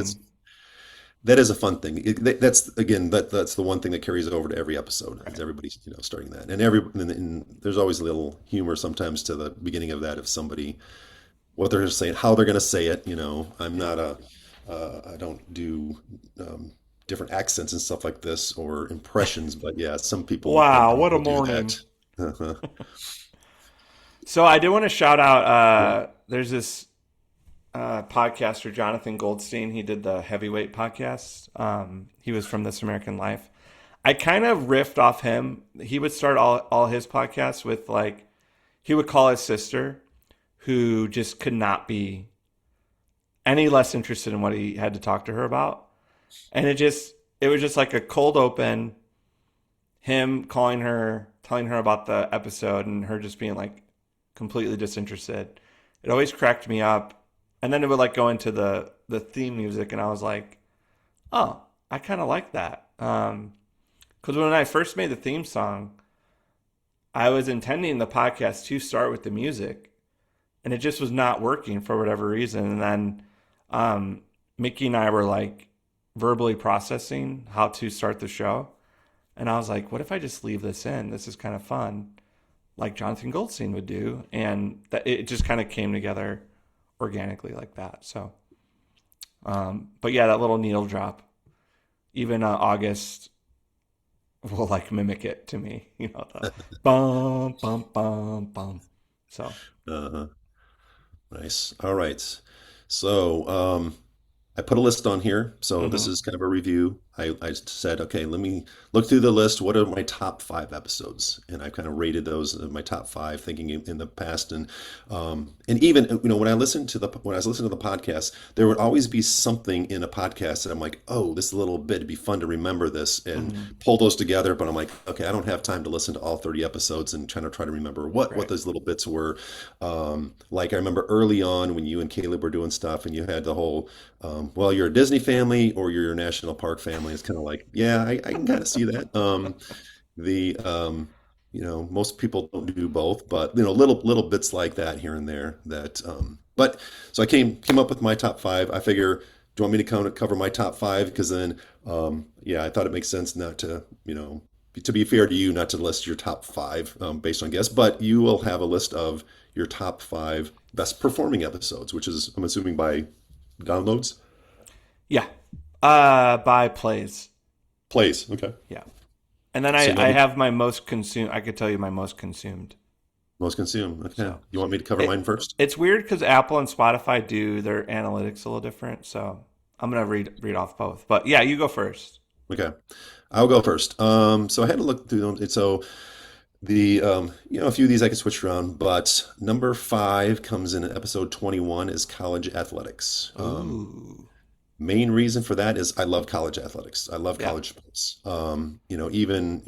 a fun thing. That's again that's the one thing that carries over to every episode is Right. everybody's starting that, and there's always a little humor sometimes to the beginning of that if somebody what they're saying, how they're going to say it. I'm Yeah. not I don't do different accents and stuff like this or impressions, but yeah, some people Wow, what a will do morning. that. Uh-huh. So I did want to shout out Yeah. there's this podcaster Jonathan Goldstein. He did the Heavyweight podcast. He was from This American Life. I kind of riffed off him. He would start all his podcasts with like he would call his sister, who just could not be any less interested in what he had to talk to her about. And it was just like a cold open, him calling her, telling her about the episode, and her just being like completely disinterested. It always cracked me up. And then it would like go into the theme music, and I was like, oh, I kind of like that. Because when I first made the theme song, I was intending the podcast to start with the music, and it just was not working for whatever reason. And then Mickey and I were like verbally processing how to start the show. And I was like, what if I just leave this in? This is kind of fun, like Jonathan Goldstein would do. And it just kind of came together organically like that. So, but yeah, that little needle drop, even August will like mimic it to me, the bum, bum, bum, bum. So, Uh-huh. Nice. All right. So, I put a list on here. So this mhm. is kind of a review. I said, okay, let me look through the list. What are my top five episodes? And I kind of rated those my top five, thinking in the past, and even when when I was listening to the podcast, there would always be something in a podcast that I'm like, oh, this little bit, it'd be fun to remember this and Mhm. pull those together. But I'm like, okay, I don't have time to listen to all 30 episodes and try to remember what Right. those little bits were. Like I remember early on when you and Caleb were doing stuff, and you had the whole well, you're a Disney family or you're a national park family. It's kind of like, yeah, I can kind of see that. The most people don't do both, but little bits like that here and there. But so I came up with my top five. I figure, do you want me to cover my top five? Because then, yeah, I thought it makes sense not to, to be fair to you, not to list your top five based on guess, but you will have a list of your top five best performing episodes, which is, I'm assuming, by downloads. Yeah. By plays. Plays. Okay. Yeah. And then So you I want me have my most consumed. I could tell you my most consumed. most consumed. Okay. So You want me to cover mine it first? it's weird because Apple and Spotify do their analytics a little different. So I'm gonna read off both. But yeah, you go first. Okay. I'll go first. So I had to look through them. So the a few of these I could switch around, but number five comes in at episode 21 is college athletics. Ooh. Main reason for that is I love college athletics. I love Yeah. college sports. Even,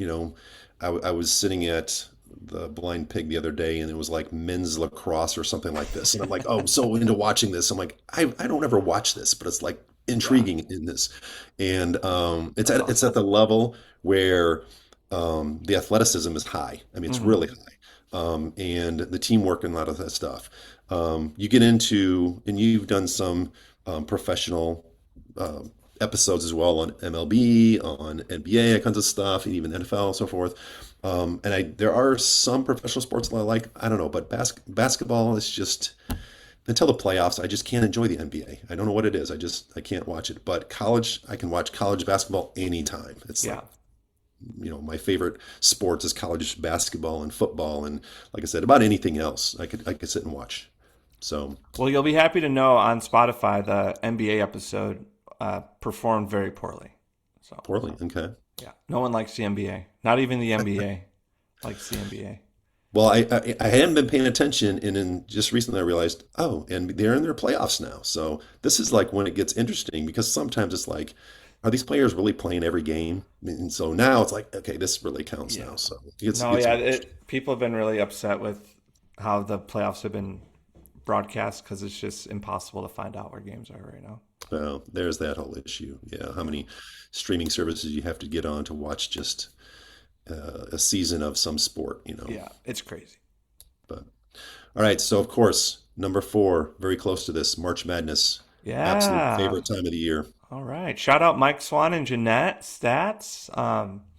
I was sitting at the Blind Pig the other day, and it was like men's lacrosse or something like this. And I'm like, oh, I'm so into watching this. I'm like, I don't ever watch this, but it's like Yeah. intriguing in this. And That's it's at awesome. the level where the athleticism is high. I mean, it's Hmm. really high. And the teamwork and a lot of that stuff. You get into, and you've done some professional um, episodes as well on MLB, on NBA, kinds of stuff, and even NFL and so forth. There are some professional sports that I like. I don't know, but basketball is just until the playoffs. I just can't enjoy the NBA. I don't know what it is. I can't watch it. But college, I can watch college basketball anytime. It's like Yeah. my favorite sports is college basketball and football, and like I said, about anything else, I could sit and watch. So Well, you'll be happy to know on Spotify the NBA episode performed very poorly. So poorly, okay. yeah, no one likes the NBA. Not even the NBA likes the NBA. Well, I hadn't been paying attention, and then just recently I realized, oh, and they're in their playoffs now. So this is like when it gets interesting because sometimes it's like, are these players really playing every game? And so now it's like, okay, this really counts Yeah. now. So it No, gets yeah, interesting. people have been really upset with how the playoffs have been broadcast because it's just impossible to find out where games are right now. Well, there's that whole issue. Yeah, how Yeah. many streaming services you have to get on to watch just a season of some sport. Yeah, it's crazy. But all right, so of course, number four, very close to this, March Madness, absolute Yeah. favorite time of the year. All right. Shout out Mike Swan and Jeanette Stats.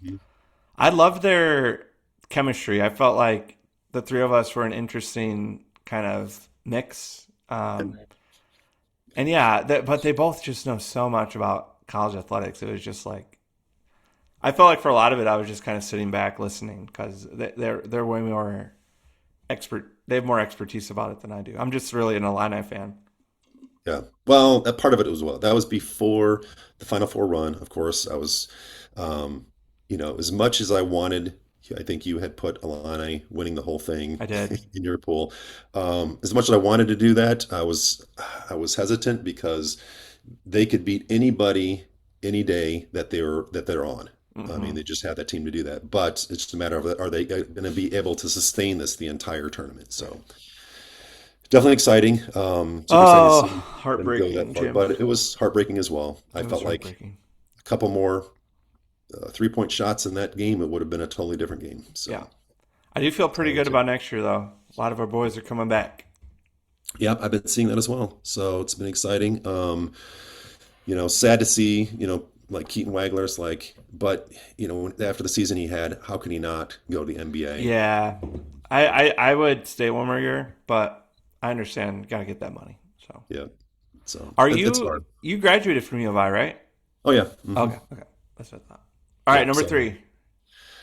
Mhm. I loved their chemistry. I felt like the three of us were an interesting kind of mix. And yeah, but they both just know so much about college athletics. It was just like I felt like for a lot of it, I was just kind of sitting back listening because they're way more expert. They have more expertise about it than I do. I'm just really an Illini fan. Yeah. Well, that part of it as well. That was before the Final Four run. Of course, I was, um, as much as I wanted, I think you had put Alani winning the whole thing I did. in your pool. As much as I wanted to do that, I was hesitant because they could beat anybody any day that they're on. I mean, Hmm. they just have that team to do that. But it's just a matter of are they going to be able to sustain this the entire tournament? Right. So definitely exciting. Super exciting to Oh, see them go that heartbreaking, far, Jim. but it was heartbreaking as well. I It was felt like heartbreaking. a couple more. 3-point shots in that game, it would have been a totally different game. Yeah. So, I do feel pretty so good about next year, though. A lot of our boys are coming back. yeah, I've been seeing that as well. So it's been exciting. Sad to see, like Keaton Wagler's like, but after the season he had, how can he not go to the NBA? Yeah. I would stay one more year, but I understand. Got to get that money. So, Yeah. So are it's hard. you graduated from U of I, right? Oh yeah. Okay. Okay. That's what I thought. All right. Yep. Number So three.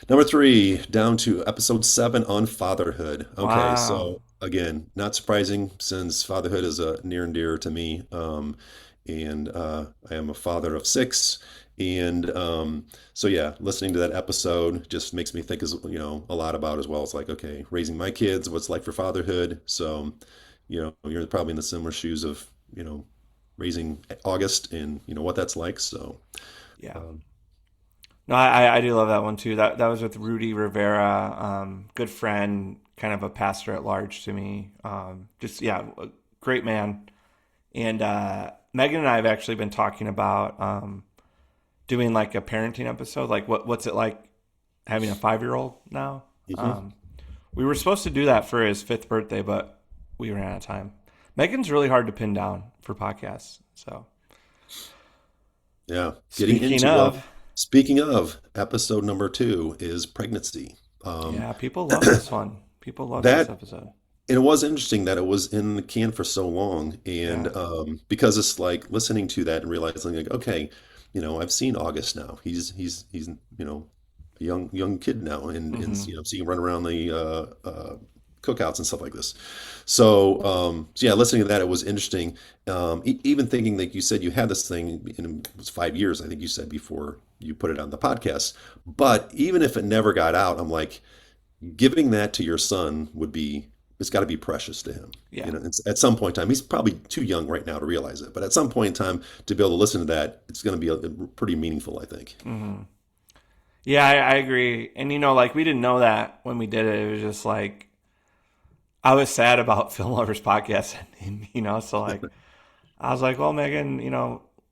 number three, down to episode 7 on fatherhood. Okay, Wow. so again, not surprising since fatherhood is a near and dear to me. And I am a father of 6. And so yeah, listening to that episode just makes me think a lot about as well. It's like, okay, raising my kids, what's it like for fatherhood. So, you're probably in the similar shoes of, raising August and what that's like. So, Yeah. um, No, I do love that one too. That was with Rudy Rivera, good friend, kind of a pastor at large to me. Just yeah, a great man. And Megan and I have actually been talking about doing like a parenting episode. Like what's it like having a 5-year-old now? mhm. Um, we were supposed to do that for his 5th birthday, but we ran out of time. Megan's really hard to pin down for podcasts. So Yeah, getting speaking into well, of, speaking of, episode number 2 is pregnancy. yeah, people love this one. People love this That episode. it was interesting that it was in the can for so long, and Yeah. because it's like listening to that and realizing like, okay, I've seen August now. He's a young kid now, and Hmm. seeing him run around the cookouts and stuff like this. So yeah, listening to that, it was interesting. Even thinking like you said, you had this thing, and it was 5 years, I think you said before you put it on the podcast. But even if it never got out, I'm like, giving that to your son it's got to be precious to him. Yeah. At some point in time, he's probably too young right now to realize it, but at some point in time, to be able to listen to that, it's going to be pretty meaningful, I think. Hmm. Yeah, I agree. And like we didn't know that when we did it. It was just like I was sad about Film Lovers Podcast ending, so like I was like, well, Megan,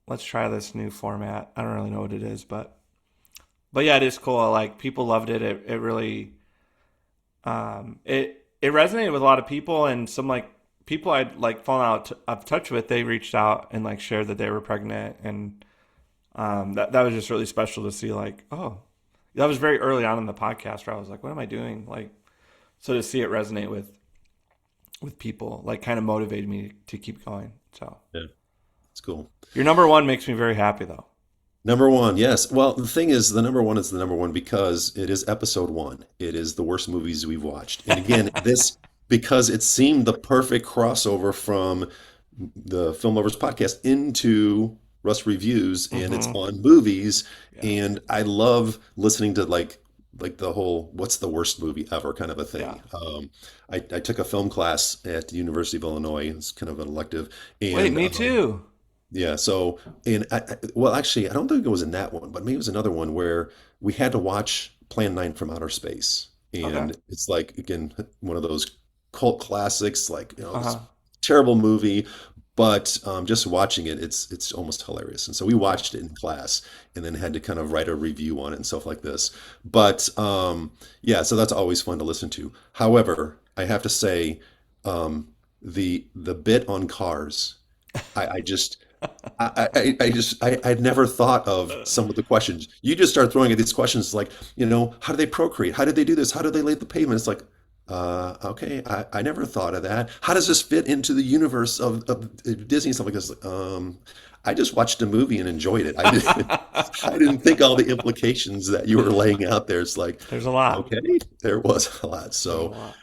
let's try this new format. I don't really know what it is, but yeah, it is cool. Like people loved it. It really it resonated with a lot of people, and some like people I'd like fallen out of touch with, they reached out and like shared that they were pregnant, and that was just really special to see. Like, oh, that was very early on in the podcast where I was like, what am I doing? Like, so to see it resonate with people, like, kind of motivated me to keep going. So Yeah, it's cool. your number one makes me very happy, though. Number one, yes. Well, the thing is, the number one is the number one because it is episode 1. It is the worst movies we've watched. And again, this because it seemed the perfect crossover from the Film Lovers podcast into Russ Reviews, and it's Hmm. on movies. Yeah, And I love listening to like the whole "what's the worst movie ever" kind of a yeah. thing. I took a film class at the University of Illinois. It's kind of an elective, Wait, and me too. yeah. So, and well, actually, I don't think it was in that one, but maybe it was another one where we had to watch Plan 9 from Outer Space. Okay. And it's like, again, one of those cult classics, like, Uh this huh. terrible movie, but just watching it, it's almost hilarious. And so we Yeah. watched it in class and then had to kind of write a review on it and stuff like this. But yeah, so that's always fun to listen to. However, I have to say, the bit on Cars, I just I'd never thought of some of the questions. You just start throwing at these questions like, how do they procreate? How did they do this? How do they lay the pavement? It's like, okay, I never thought of that. How does this fit into the universe of Disney and stuff like this? Like, I just watched a movie and enjoyed it. I didn't think all the implications that you were laying out there. It's like, There's a lot. okay, there was a lot. There's a So lot.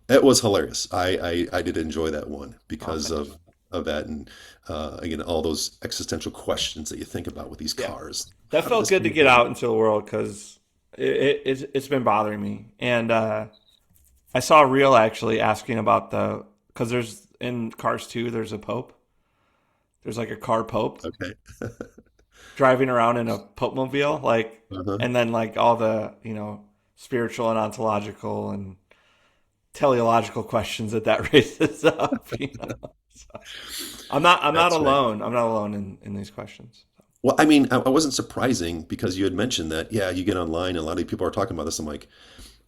it was hilarious. I did enjoy that one Oh, because thank you. of that, and again, all those existential questions that you think about with these Yeah. cars. That How did felt this good come to get about? out into the world because it's been bothering me. And I saw a reel actually asking about because there's in Cars 2, there's a Pope. There's like a car Pope Okay. driving around in a Pope mobile, like, Uh-huh. and then like all the, spiritual and ontological and teleological questions that raises up. So I'm not That's right. alone. I'm not alone in these questions. Well, I mean, I wasn't surprising because you had mentioned that, yeah, you get online and a lot of people are talking about this. I'm like,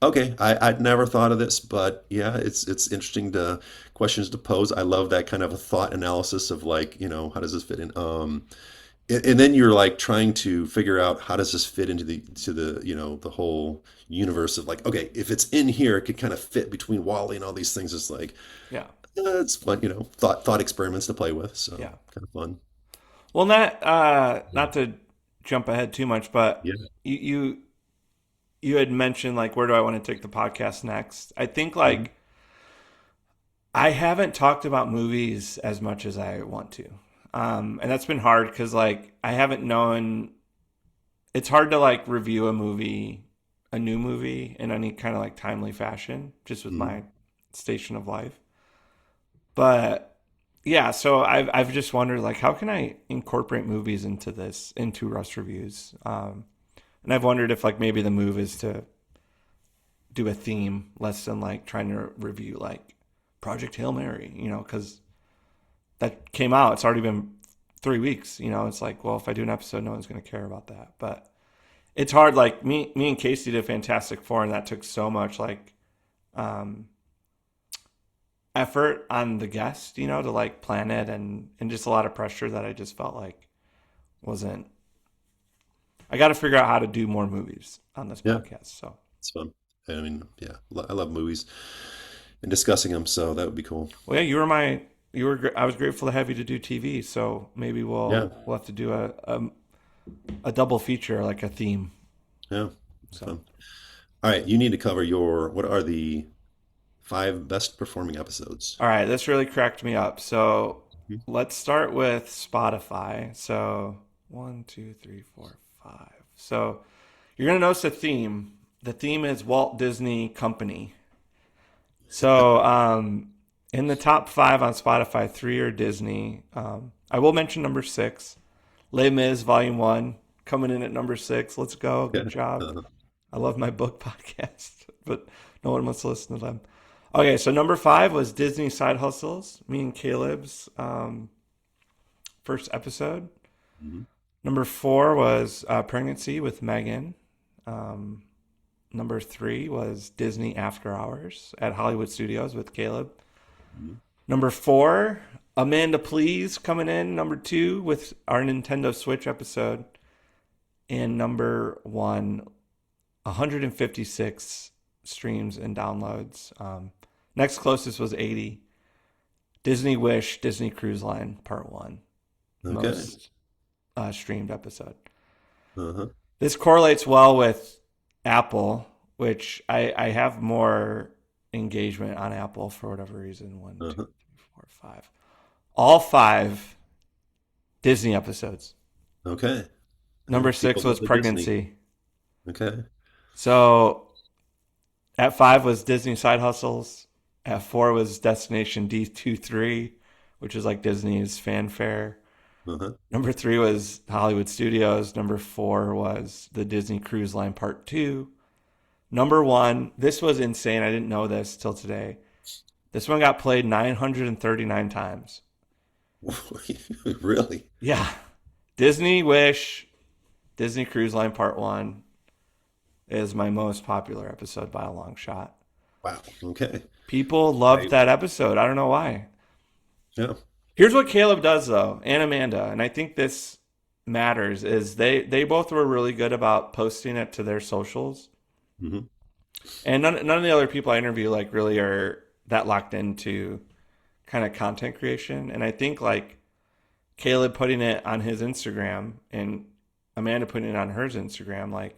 okay, I'd never thought of this, but yeah, it's interesting to questions to pose. I love that kind of a thought analysis of like, how does this fit in? And then you're like trying to figure out how does this fit into the whole universe of like, okay, if it's in here, it could kind of fit between Wally and all these things. It's like, Yeah. it's fun, thought experiments to play with. So Yeah. kind of fun. Well, not to jump ahead too much, but Yeah. you had mentioned like where do I want to take the podcast next? I think Mhm. like I haven't talked about movies as much as I want to. And that's been hard because like I haven't known it's hard to like review a new movie in any kind of like timely fashion, just with Mhm. my station of life. But yeah, so I've just wondered like how can I incorporate movies into Rust reviews? And I've wondered if like maybe the move is to do a theme less than like trying to review like Project Hail Mary, because that came out. It's already been 3 weeks. It's like, well, if I do an episode, no one's going to care about that. But it's hard. Like me and Casey did Fantastic Four, and that took so much like um, effort on the guest, to like plan it and just a lot of pressure that I just felt like wasn't. I got to figure out how to do more movies on this Yeah, podcast. So, it's fun. I mean, yeah, I love movies and discussing them, so that would be cool. well, yeah, I was grateful to have you to do TV. So maybe Yeah, we'll have to do a double feature, like a theme. yeah, So, fun. All right, you need to cover what are the five best performing episodes? all right, this really cracked me up. So Mhm. let's start with Spotify. So one, two, three, four, five. So you're gonna notice a theme. The theme is Walt Disney Company. So in the top five on Spotify, three are Disney. I will mention number six, Les Mis Volume One, coming in at number six. Let's go. Good Yeah. job. Uh, I love my book podcast, but no one wants to listen to them. Okay, so number five was Disney Side Hustles, me and Caleb's first episode. mhm. Number four was Pregnancy with Megan. Um, Number three was Disney After Hours at Hollywood Studios with Caleb. Mhm. Number four, Amanda Please coming in. Number two with our Nintendo Switch episode. And number one, 156 streams and downloads. Next closest was 80. Disney Wish, Disney Cruise Line, Part One, Okay. most streamed episode. Uh-huh. This correlates well with Apple, which I have more engagement on Apple for whatever reason. One, two, Uh-huh. three, four, five. All five Disney episodes. Okay. Number People six love was the Disney. Pregnancy. Okay. So at five was Disney Side Hustles. At four was Destination D23, which is like Disney's fanfare. Uh-huh. Number three was Hollywood Studios. Number four was the Disney Cruise Line Part Two. Number one, this was insane. I didn't know this till today. This one got played 939 times. Really? Yeah. Disney Wish, Disney Cruise Line Part One is my most popular episode by a long shot. Wow. Okay. People loved I, that episode. I don't know why. yeah. Here's what Caleb does though, and Amanda, and I think this matters is they both were really good about posting it to their socials. Hmm. And none of the other people I interview like really are that locked into kind of content creation. And I think like Caleb putting it on his Instagram and Amanda putting it on hers Instagram, like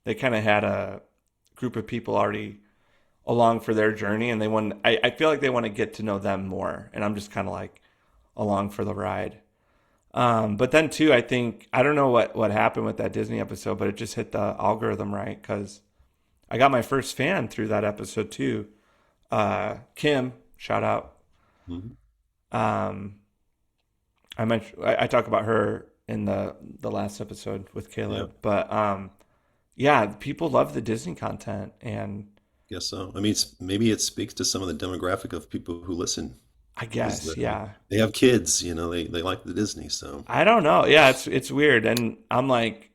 they kind of had a group of people already along for their journey and I feel like they want to get to know them more. And I'm just kind of like along for the ride. But then too, I think I don't know what happened with that Disney episode, but it just hit the algorithm right because I got my first fan through that episode too. Kim, shout out. Hmm. Um, I talk about her in the last episode with Yeah. Caleb, but yeah, people love the Disney content, and Guess so. I mean, maybe it speaks to some of the demographic of people who listen. I because guess, yeah. they have kids, they like the Disney. So I don't know. Yeah, it's weird, and I'm like,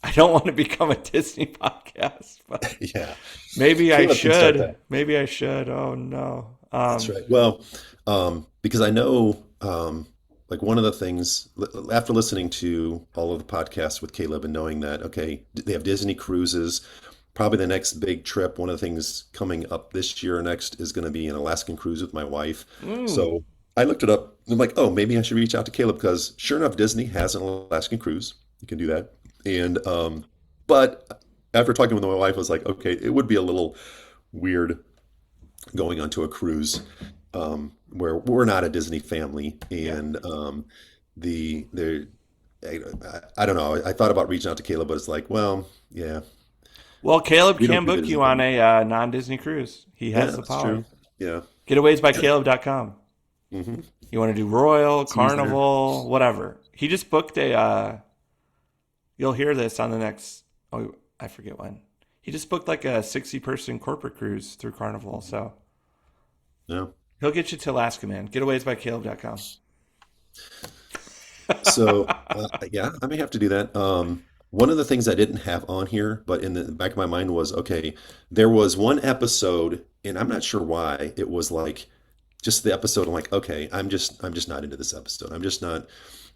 I don't want to become a Disney podcast, but yeah, maybe I Caleb can start should. that. Maybe I should. Oh no. That's right. Well, because I know, like one of the things after listening to all of the podcasts with Caleb and knowing that, okay, they have Disney cruises, probably the next big trip, one of the things coming up this year or next is going to be an Alaskan cruise with my wife. Mm. So I looked it up. I'm like, oh, maybe I should reach out to Caleb because sure enough, Disney has an Alaskan cruise. You can do that. And, but after talking with my wife, I was like, okay, it would be a little weird going onto a cruise where we're not a Disney family, Yeah. and the I, I don't know. I thought about reaching out to Caleb, but it's like, well, yeah, Well, Caleb we don't can do the book Disney you on thing. a non-Disney cruise. He Yeah, has the that's power. true. Yeah, Getawaysbycaleb.com. hmm You want to do Royal, Seas there. Carnival, whatever. He just booked a. You'll hear this on the next. Oh, I forget when. He just booked like a 60-person corporate cruise through Carnival. So Yeah. he'll get you to Alaska, man. Getawaysbycaleb.com. So yeah, I may have to do that. One of the things I didn't have on here, but in the back of my mind was, okay, there was one episode, and I'm not sure why. It was like just the episode. I'm like, okay, I'm just not into this episode. I'm just not.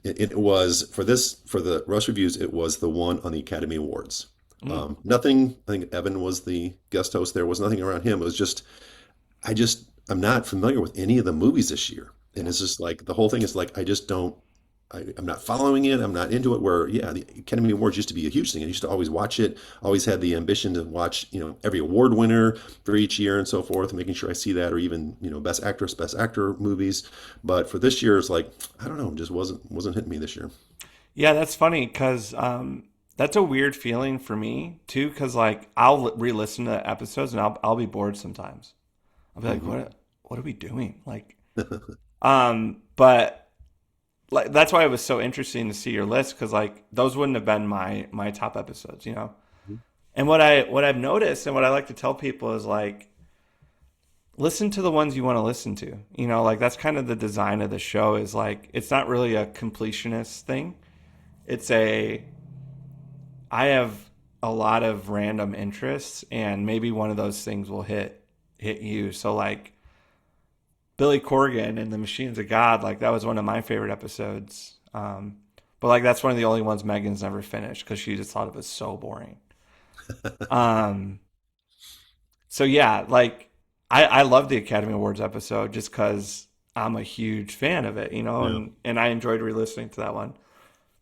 It was for the Rush reviews. It was the one on the Academy Awards. Mm. Nothing. I think Evan was the guest host. There was nothing around him. It was just I'm not familiar with any of the movies this year, and Yeah. it's just like the whole thing is like I just don't. I'm not following it. I'm not into it. Where yeah, the Academy Awards used to be a huge thing. I used to always watch it. Always had the ambition to watch every award winner for each year and so forth, making sure I see that, or even best actress, best actor movies. But for this year, it's like I don't know, it just wasn't hitting me this year. Yeah, that's funny because that's a weird feeling for me too. Because like I'll re-listen to episodes and I'll be bored sometimes. I'll be like, hmm what are we doing? Like, but like that's why it was so interesting to see your list because like those wouldn't have been my top episodes. And what I've noticed and what I like to tell people is like listen to the ones you want to listen to. Like that's kind of the design of the show is like it's not really a completionist thing. It's a I have a lot of random interests and maybe one of those things will hit you. So like Billy Corgan and the Machines of God, like that was one of my favorite episodes. But like that's one of the only ones Megan's never finished because she just thought it was so boring. Um, so yeah, like I love the Academy Awards episode just because I'm a huge fan of it, Yeah. and I enjoyed re-listening to that one.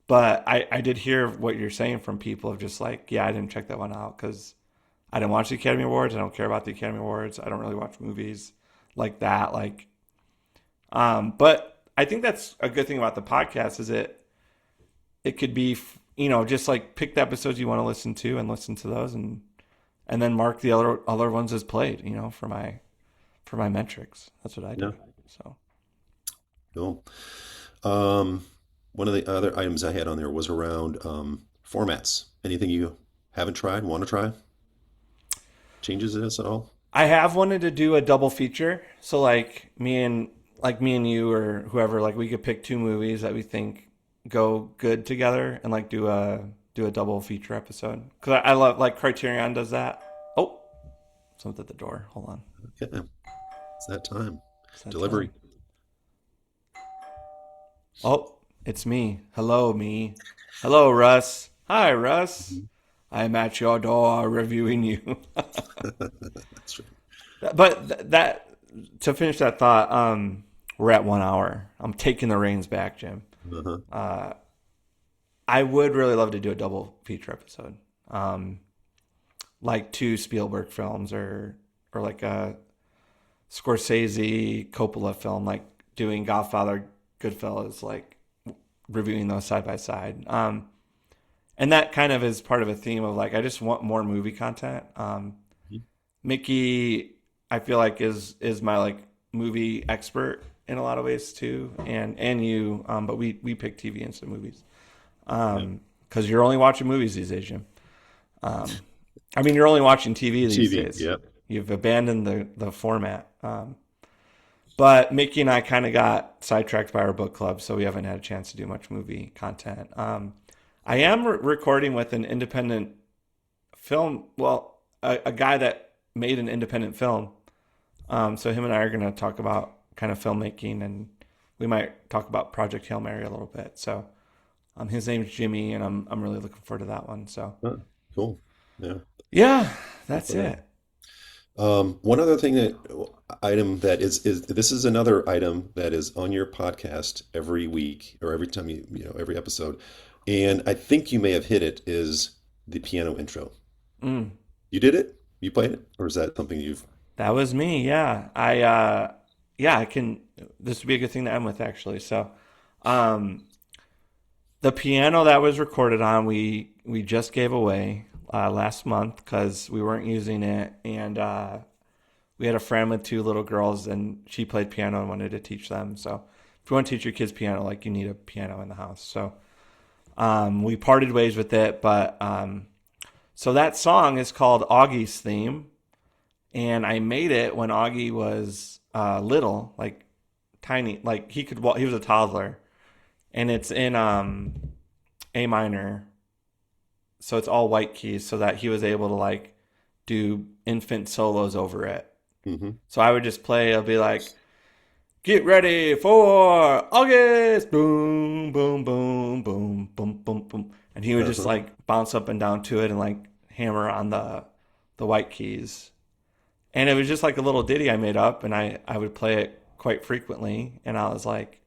But I did hear what you're saying from people of just like, yeah, I didn't check that one out because I didn't watch the Academy Awards. I don't care about the Academy Awards. I don't really watch movies like that. Like, but I think that's a good thing about the podcast is it could be just like pick the episodes you want to listen to and listen to those and then mark the other ones as played. For my metrics. That's what I do. Yeah. So Cool. One of the other items I had on there was around formats. Anything you haven't tried, want to try? Changes this at all? I have wanted to do a double feature. So like me and you or whoever, like we could pick two movies that we think go good together and like do a double feature episode. Because I love like Criterion does that. Oh, someone's at the door. Hold on. Yeah, it's that time. It's that Delivery. time. Oh, it's me. Hello, me. Hello, Russ. Hi, Russ. Mhm. I'm at your door reviewing you. That's right. But that to finish that thought, we're at 1 hour. I'm taking the reins back, Jim. Uh-huh. Uh, I would really love to do a double feature episode, like two Spielberg films or like a Scorsese Coppola film, like doing Godfather, Goodfellas, like reviewing those side by side. And that kind of is part of a theme of like I just want more movie content. Mickey, I feel like is my like movie expert in a lot of ways too, and you, but we pick TV instead of movies, Yeah. because you're only watching movies these days, Jim. Um, I mean, you're only watching TV these TV. days. Yep. You've abandoned the format. But Mickey and I kind of got sidetracked by our book club, so we haven't had a chance to do much movie content. I am recording with an independent film, well, a guy that made an independent film. So him and I are going to talk about kind of filmmaking, and we might talk about Project Hail Mary a little bit. So his name's Jimmy, and I'm really looking forward to that one. So Huh, cool. Yeah. yeah, that's it. One other thing that item that is this is another item that is on your podcast every week or every time every episode, and I think you may have hit it is the piano intro. Mm, You did it? You played it, or is that something you've? that was me. Yeah, yeah, I can. This would be a good thing to end with, actually. So, um, the piano that was recorded on, we just gave away last month because we weren't using it, and we had a friend with two little girls, and she played piano and wanted to teach them. So, if you want to teach your kids piano, like you need a piano in the house. So, we parted ways with it, but so that song is called Augie's Theme, and I made it when Augie was little, like tiny, like he could walk. He was a toddler, and it's in A minor, so it's all white keys, so that he was able to like do infant solos over it. Hmm. So I would just play. I'll be like, "Get ready for August, boom, boom, boom, boom, boom, boom, boom," and he would just Uh-huh. like bounce up and down to it and like hammer on the white keys. And it was just like a little ditty I made up, and I would play it quite frequently. And I was like,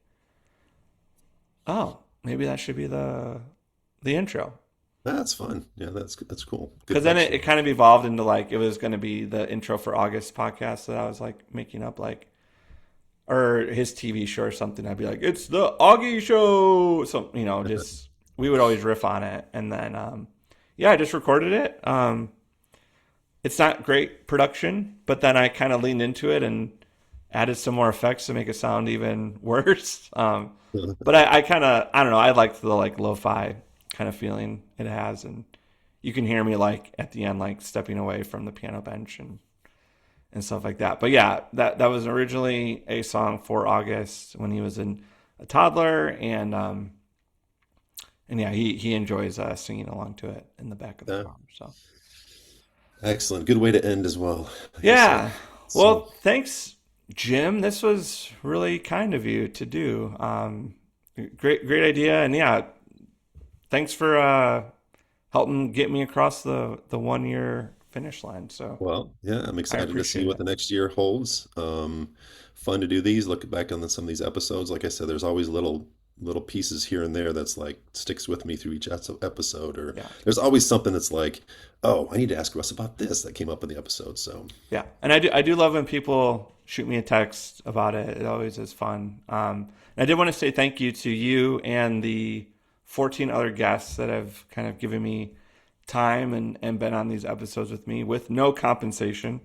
oh, maybe that should be the intro. That's fun. Yeah, that's cool. Because Good then it backstory. kind of evolved into like it was going to be the intro for August podcast that I was like making up, like, or his TV show or something. I'd be like, it's the Augie show. So, just we would always riff on it. And then, yeah, I just recorded it. It's not great production, but then I kind of leaned into it and added some more effects to make it sound even worse. But I kind of, I don't know, I liked the like lo-fi kind of feeling it has, and you can hear me like at the end, like stepping away from the piano bench and stuff like that. But yeah, that was originally a song for August when he was a toddler, and yeah, he enjoys singing along to it in the back of the Yeah, car. So excellent. Good way to end as well, I guess so. yeah, So, well, thanks, Jim. This was really kind of you to do. Great idea, and yeah, thanks for helping get me across the 1 year finish line. So well, yeah, I'm I excited to see appreciate what it. the next year holds. Fun to do these, look back on some of these episodes. Like I said, there's always little pieces here and there that's like sticks with me through each episode, or Yeah. there's always something that's like, oh, I need to ask Russ about this that came up in the episode. So, Yeah, and I do love when people shoot me a text about it. It always is fun. And I did want to say thank you to you and the 14 other guests that have kind of given me time and been on these episodes with me with no compensation.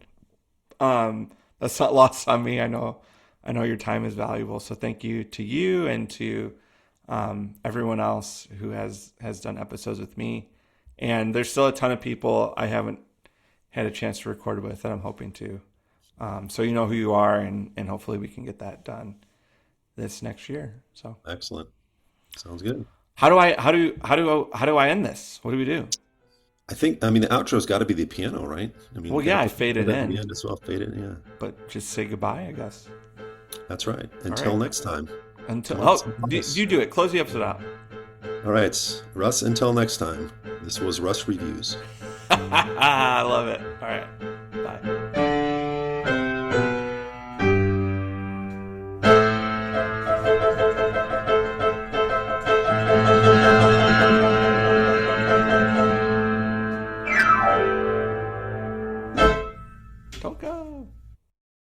That's not lost on me. I know your time is valuable, so thank you to you and to everyone else who has done episodes with me. And there's still a ton of people I haven't had a chance to record with that I'm hoping to. So you know who you are, and hopefully we can get that done this next year. So excellent. Sounds good. how do I end this? What do we do? I mean, the outro's got to be the piano, right? I mean, Well, we got to yeah, I put faded that at the in, end as well. Fade it, yeah. but just say goodbye, I guess. That's right. All Until right. next time. Until Come on, you do it. Close the episode out. All right, Russ, until next time. This was Russ Reviews. I love it. All right. Bye. Don't go.